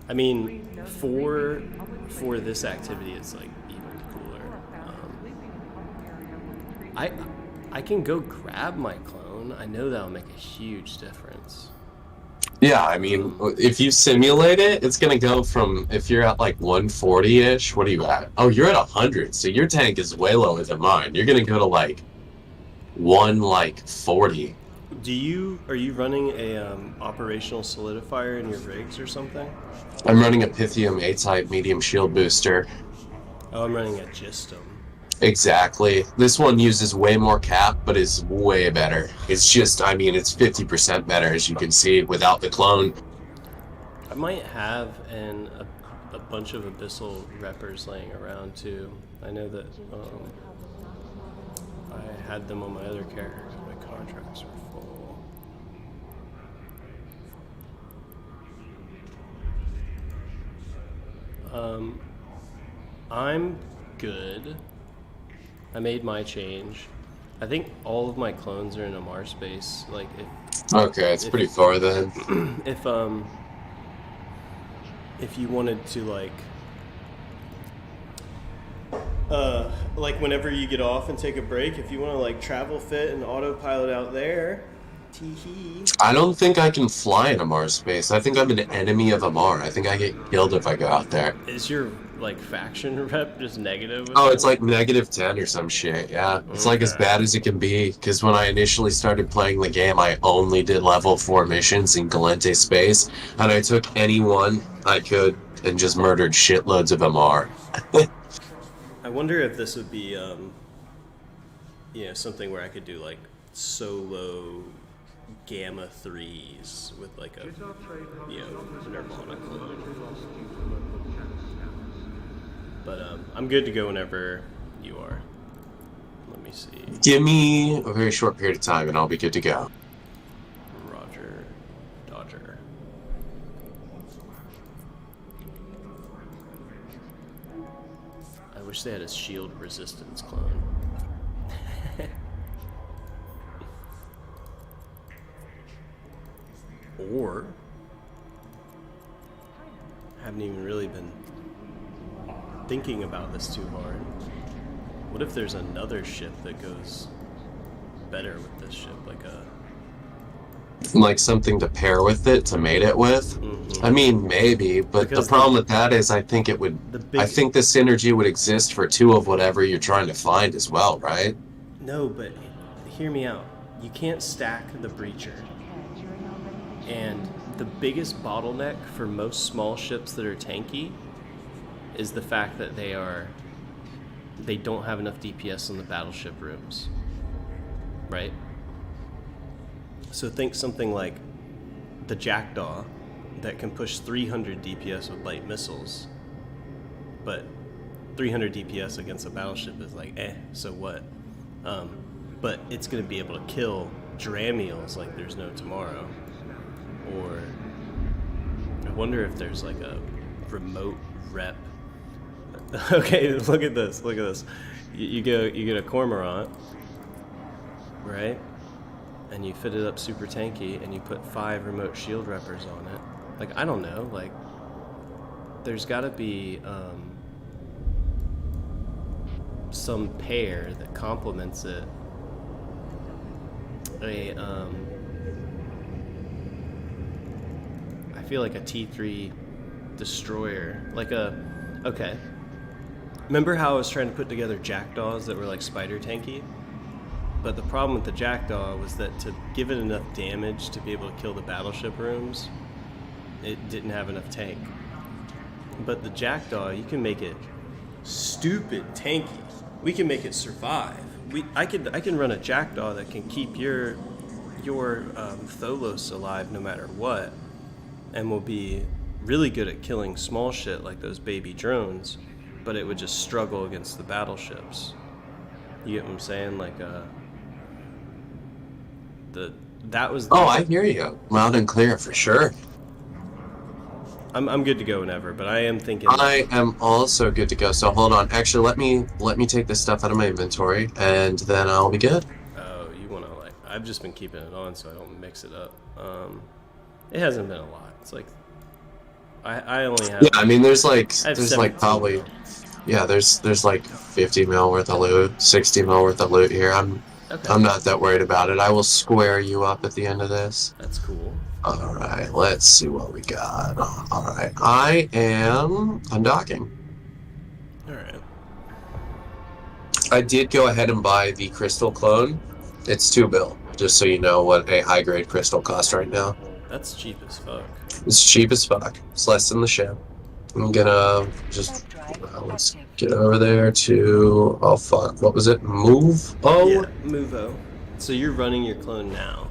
I mean, for this activity, it's like even cooler. I can go grab my clone. I know that'll make a huge difference. Yeah, I mean, if you simulate it, it's gonna go from, if you're at like 140-ish, what are you at? Oh, you're at 100, so your tank is way lower than mine. You're gonna go to like 140. Are you running a operational solidifier in your rigs or something? I'm running a Pythium A-type medium shield booster. Oh, I'm running a Gistum. Exactly. This one uses way more cap, but is way better. It's just, I mean, it's 50% better, as you can see, without the clone. I might have a bunch of Abyssal reppers laying around too. I know that I had them on my other characters. My contracts were full. I'm good. I made my change. I think all of my clones are in Amar space. Like Okay, it's pretty far then. if you wanted to like whenever you get off and take a break, if you want to like travel fit and autopilot out there, tee-hee. I don't think I can fly in Amar space. I think I'm an enemy of Amar. I think I get killed if I go out there. Is your like faction rep just negative? Oh, it's like -10 or some shit, yeah. It's like as bad as it can be, because when I initially started playing the game, I only did level 4 missions in Galente space, and I took anyone I could and just murdered shitloads of Amar. I wonder if this would be, something where I could do like solo Gamma 3s with like a, Nirvana clone. But I'm good to go whenever you are. Let me see. Give me a very short period of time and I'll be good to go. Roger, Dodger. I wish they had a shield resistance clone. Or haven't even really been thinking about this too hard. What if there's another ship that goes better with this ship, Like something to pair with it, to mate it with? I mean, maybe, but Because the problem with that is I think it would... I think the synergy would exist for 2 of whatever you're trying to find as well, right? No, but hear me out. You can't stack the breacher. And the biggest bottleneck for most small ships that are tanky is the fact that they don't have enough DPS on the battleship rooms. Right? So think something like the Jackdaw that can push 300 DPS with light missiles. But 300 DPS against a battleship is like, so what? But it's going to be able to kill Dramiels like there's no tomorrow. Or I wonder if there's like a remote rep. Okay, look at this. Look at this. You get a Cormorant, right? And you fit it up super tanky, and you put 5 remote shield reppers on it. Like, I don't know. Like, there's got to be some pair that complements it. I feel like a T3 destroyer, like okay. Remember how I was trying to put together jackdaws that were like spider tanky? But the problem with the jackdaw was that to give it enough damage to be able to kill the battleship rooms, it didn't have enough tank. But the jackdaw, you can make it stupid tanky. We can make it survive. I can run a jackdaw that can keep your Tholos alive no matter what, and will be really good at killing small shit like those baby drones, but it would just struggle against the battleships. You get what I'm saying? Like that was. Oh, I hear you, loud and clear for sure. I'm good to go whenever, but I am thinking. I am also good to go. So hold on. Actually, let me take this stuff out of my inventory, and then I'll be good. Oh, you want to like? I've just been keeping it on so I don't mix it up. It hasn't been a lot. It's like I only have. Yeah, I mean, there's like 17 probably, yeah, there's like 50 mil worth of loot, 60 mil worth of loot here. I'm not that worried about it. I will square you up at the end of this. That's cool. All right, let's see what we got. All right, I am undocking. All right. I did go ahead and buy the crystal clone. It's 2 bill, just so you know what a high grade crystal costs right now. That's cheap as fuck. It's cheap as fuck. It's less than the ship. I'm gonna just let's get over there to what was it? Move? Oh yeah, Movo. So you're running your clone now.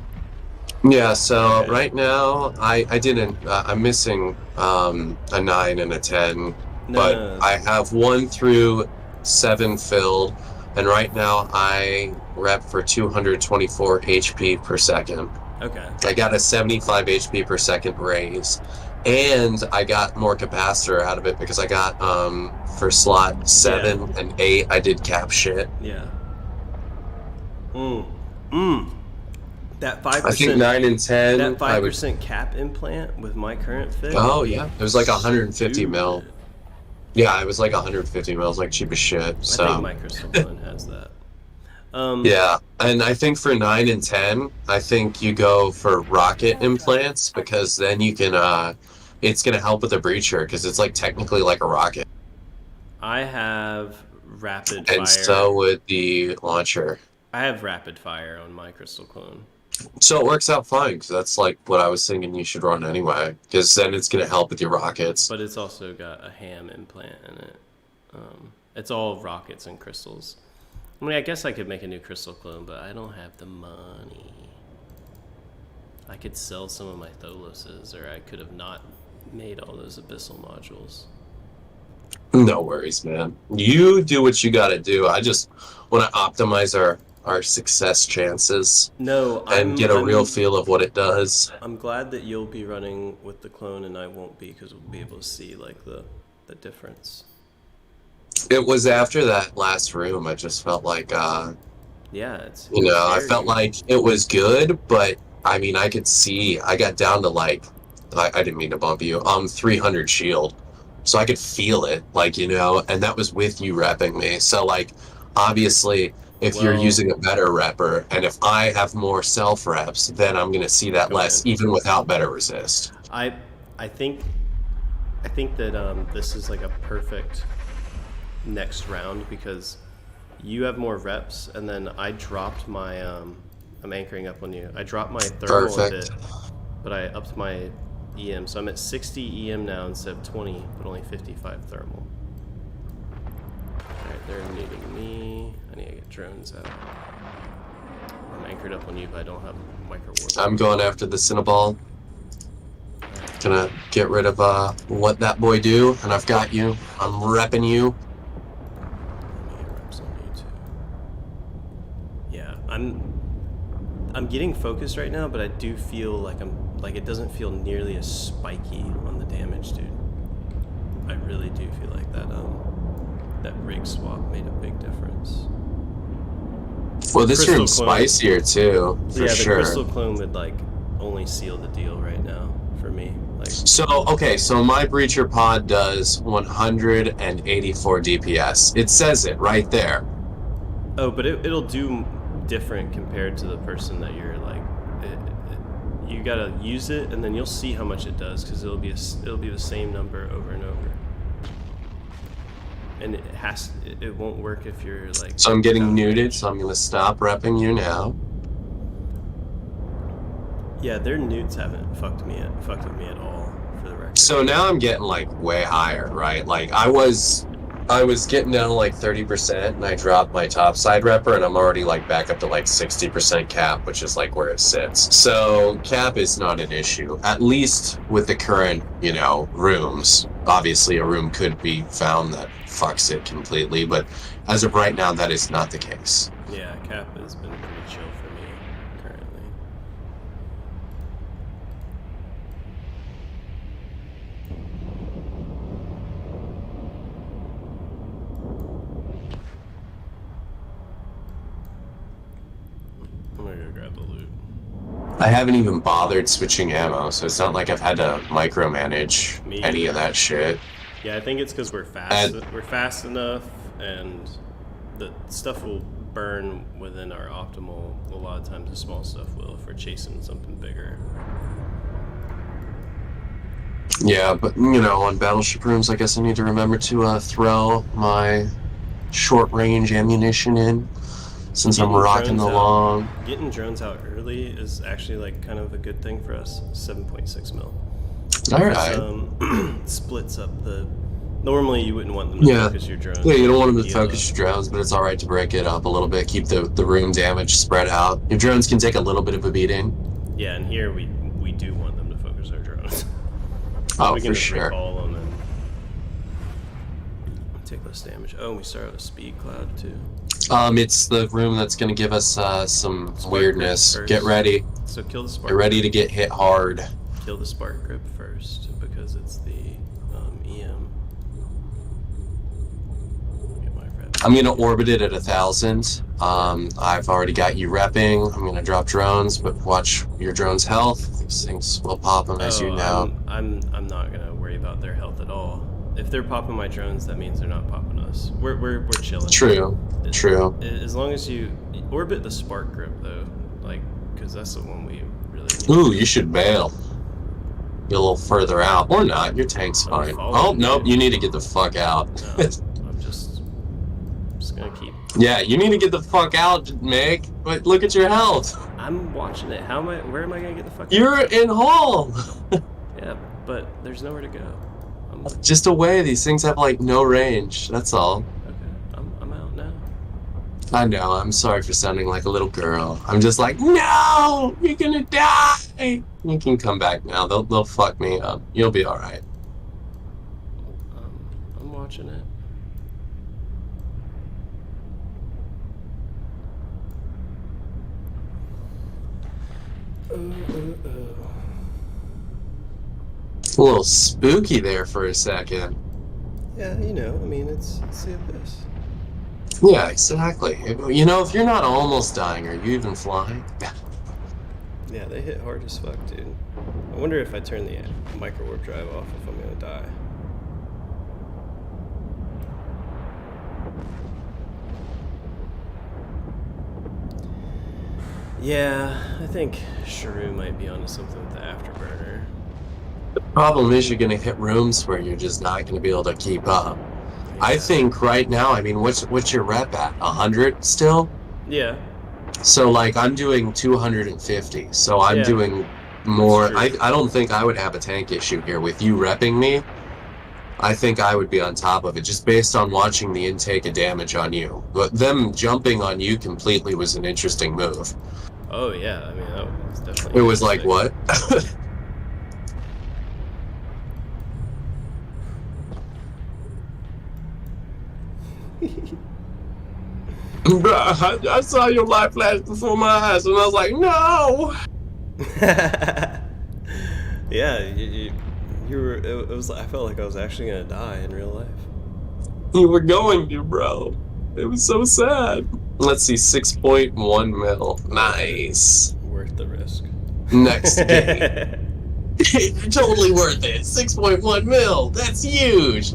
Yeah, so right now I didn't I'm missing a 9 and a 10, but I have 1 through 7 filled, and right now I rep for 224 HP per second. Okay. I got a 75 HP per second raise, and I got more capacitor out of it because I got for slot 7 and 8 I did cap shit. Yeah. That 5%. I think 9 and 10. That 5% cap implant with my current fit. Oh yeah, it was like 150 mil. Yeah, it was like 150 mil. It was like cheap as shit. So I think my crystal clone has that. Yeah, and I think for 9 and 10, I think you go for rocket implants because then you can. It's gonna help with the breacher because it's like technically like a rocket. I have rapid fire. And so would the launcher. I have rapid fire on my crystal clone. So it works out fine because that's like what I was thinking you should run anyway because then it's gonna help with your rockets. But it's also got a ham implant in it. It's all rockets and crystals. I mean, I guess I could make a new crystal clone, but I don't have the money. I could sell some of my Tholoses, or I could have not made all those Abyssal modules. No worries, man. You do what you gotta do. I just want to optimize our success chances. And get a real feel of what it does. I'm glad that you'll be running with the clone and I won't be, because we'll be able to see like the difference. It was after that last room, I just felt like, yeah, it's I felt like it was good, but I mean, I could see, I got down to like, I didn't mean to bump you, 300 shield. So I could feel it, like, and that was with you repping me. So like, obviously, if you're using a better repper, and if I have more self reps, then I'm gonna see that less, even without better resist. I think that this is like a perfect next round because you have more reps, and then I dropped my I'm anchoring up on you. I dropped my thermal a bit, but I upped my EM, so I'm at 60 EM now instead of 20, but only 55 thermal. Alright, they're needing me. I need to get drones out. I'm anchored up on you, but I don't have micro warp. I'm going after the Cinnaball. Gonna get rid of what that boy do, and I've got you. I'm repping you. Let me get reps on you too. Yeah, I'm getting focused right now, but I do feel like it doesn't feel nearly as spiky on the damage, dude. I really do feel like that rig swap made a big difference. Well, this Crystal room's clone. spicier too, for Yeah, the sure. crystal clone would like only seal the deal right now for me. Like, So, okay, so my breacher pod does 184 DPS. It says it right there. oh, but it'll do different compared to the person that you're like. You gotta use it, and then you'll see how much it does, because it'll be the same number over and over. And it won't work if you're like. So I'm getting down nuded, range. so I'm gonna stop repping you now. Yeah, their nudes haven't fucked with me at all, for the record. So now I'm getting like way higher, right? Like I was getting down to like 30%, and I dropped my top side repper, and I'm already like back up to like 60% cap, which is like where it sits. So cap is not an issue, at least with the current, rooms. Obviously, a room could be found that fucks it completely, but as of right now, that is not the case. Yeah, cap has been pretty chill for me currently. I'm gonna go grab the loot. I haven't even bothered switching ammo, so it's not like I've had to micromanage Me any of either. that shit. Yeah, I think it's because we're fast. We're fast enough, and the stuff will burn within our optimal. A lot of times, the small stuff will if we're chasing something bigger. Yeah, but on battleship rooms, I guess I need to remember to throw my short-range ammunition in, since I'm Getting rocking drones the out- long. Getting drones out early is actually like kind of a good thing for us. 7.6 mil. All right. Splits up the. Normally, you wouldn't want them to Yeah. focus your drones. Yeah, you don't want them to Heal up. focus your drones, but it's all right to break it up a little bit, keep the room damage spread out. Your drones can take a little bit of a beating. Yeah, and here we do want them to focus our drones. Oh, we can for just sure. recall them and take less damage. Oh, and we start with a speed cloud too. It's the room that's going to give us some Spark weirdness. grip Get first. ready. So kill the spark. Get ready to get hit hard. Kill the spark grip first because it's the EM. Get my rep. I'm going to orbit it at 1,000. I've already got you repping. I'm going to drop drones, but watch your drone's health. These things will pop them, as you know. I'm not gonna worry about their health at all. If they're popping my drones, that means they're not popping us. We're chilling. True. True. As long as you orbit the spark grip though, like, because that's the one we really need. Ooh, you should bail. Be a little further out. Or not. Your tank's I'm fine. following Oh, nope. you. You need to get the fuck out. No, I'm just gonna keep. Yeah, you need to get the fuck out, Meg. But look at your health. I'm watching it. Where am I gonna get the fuck? You're in Hall. Yeah, but there's nowhere to go. I'm okay. Just away. These things have like no range. That's all. I'm out now. I know. I'm sorry for sounding like a little girl. I'm just like, no, you're gonna die. You can come back now. They'll fuck me up. You'll be all right. I'm watching it. A little spooky there for a second. Yeah, I mean, it's the Abyss. Yeah, exactly. If you're not almost dying, are you even flying? Yeah, they hit hard as fuck, dude. I wonder if I turn the micro warp drive off if I'm gonna die. Yeah, I think Shrew might be onto something with the afterburner. The problem is you're gonna hit rooms where you're just not gonna be able to keep up. I Yeah. think right now, I mean, what's your rep at? 100 still? Yeah. So like I'm doing 250. So I'm Yeah. doing more. true. I don't think I would have a tank issue here with you repping me. I think I would be on top of it just based on watching the intake of damage on you. But them jumping on you completely was an interesting move. Oh yeah, I mean that was definitely. It was like interesting. what? Bruh, I saw your light flash before my eyes, and I was like, no. Yeah, you were. It was. I felt like I was actually gonna die in real life. You were going to, bro. It was so sad. Let's see, 6.1 mil. Nice. Worth the risk. Next game. Totally worth it. 6.1 mil. That's huge.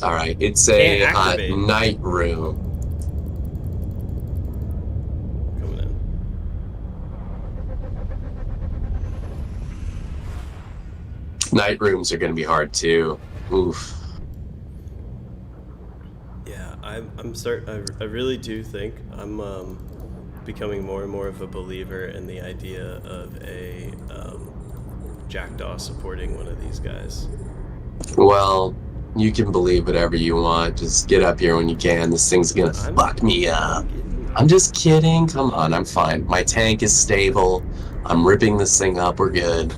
All right, it's a Can't activate. night room. Coming in. Night rooms are going to be hard too. Oof. Yeah, I really do think I'm becoming more and more of a believer in the idea of a jackdaw supporting one of these guys. Well, you can believe whatever you want. Just get up here when you can. This thing's gonna fuck me up. I'm just kidding. Come on, I'm fine. My tank is stable. I'm ripping this thing up. We're good.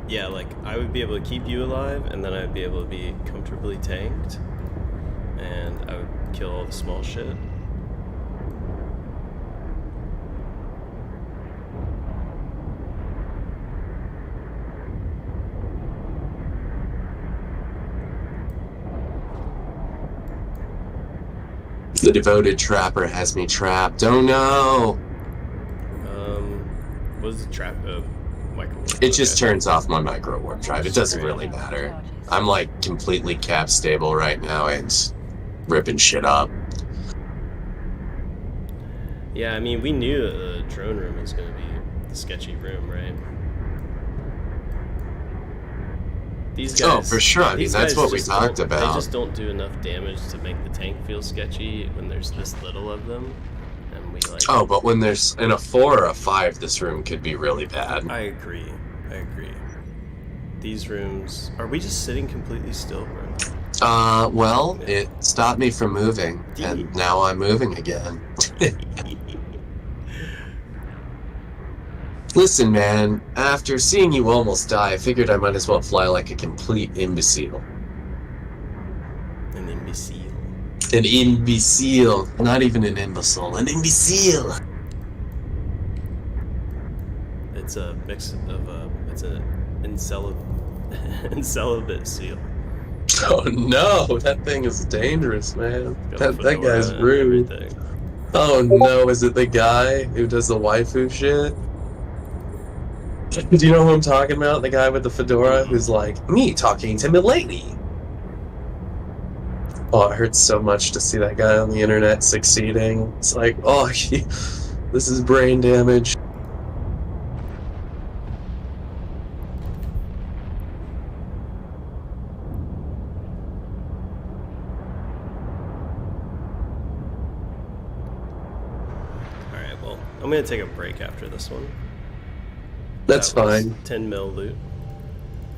Yeah, like I would be able to keep you alive, and then I'd be able to be comfortably tanked, and I would kill all the small shit. The devoted trapper has me trapped. Oh no! What is the trap? Micro. It just turns off my micro warp drive. It doesn't really matter. I'm like completely cap stable right now and ripping shit up. Yeah, I mean, we knew that the drone room was going to be the sketchy room, right? These guys. Oh, for sure. I mean, that's what we talked about. They just don't do enough damage to make the tank feel sketchy when there's this little of them. And we like. Oh, but when there's in a 4 or a 5, this room could be really bad. I agree. These rooms. Are we just sitting completely still, bro? Well, it stopped me from moving, and now I'm moving again. Listen, man, after seeing you almost die, I figured I might as well fly like a complete imbecile. An imbecile. An imbecile. Not even an imbecile. An imbecile. It's a mix of it's an incelibate seal. Oh no, that thing is dangerous, man. That guy's rude. Oh no, is it the guy who does the waifu shit? Do you know who I'm talking about? The guy with the fedora who's like, me talking to Milady. Oh, it hurts so much to see that guy on the internet succeeding. It's like, oh, this is brain damage. Alright, well, I'm gonna take a break after this one. That's fine. 10 mil loot.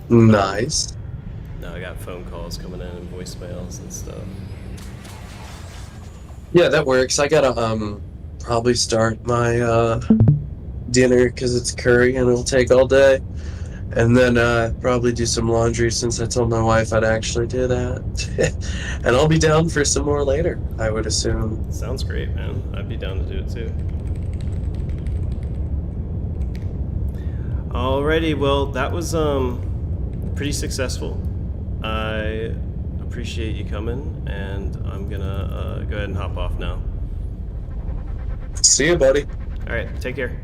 Nice. Now I got phone calls coming in and voicemails and stuff. Yeah, that works. I gotta probably start my dinner because it's curry and it'll take all day, and then probably do some laundry since I told my wife I'd actually do that. And I'll be down for some more later, I would assume. Sounds great, man. I'd be down to do it too. Alrighty, well, that was pretty successful. I appreciate you coming, and I'm gonna go ahead and hop off now. See you, buddy. Alright, take care.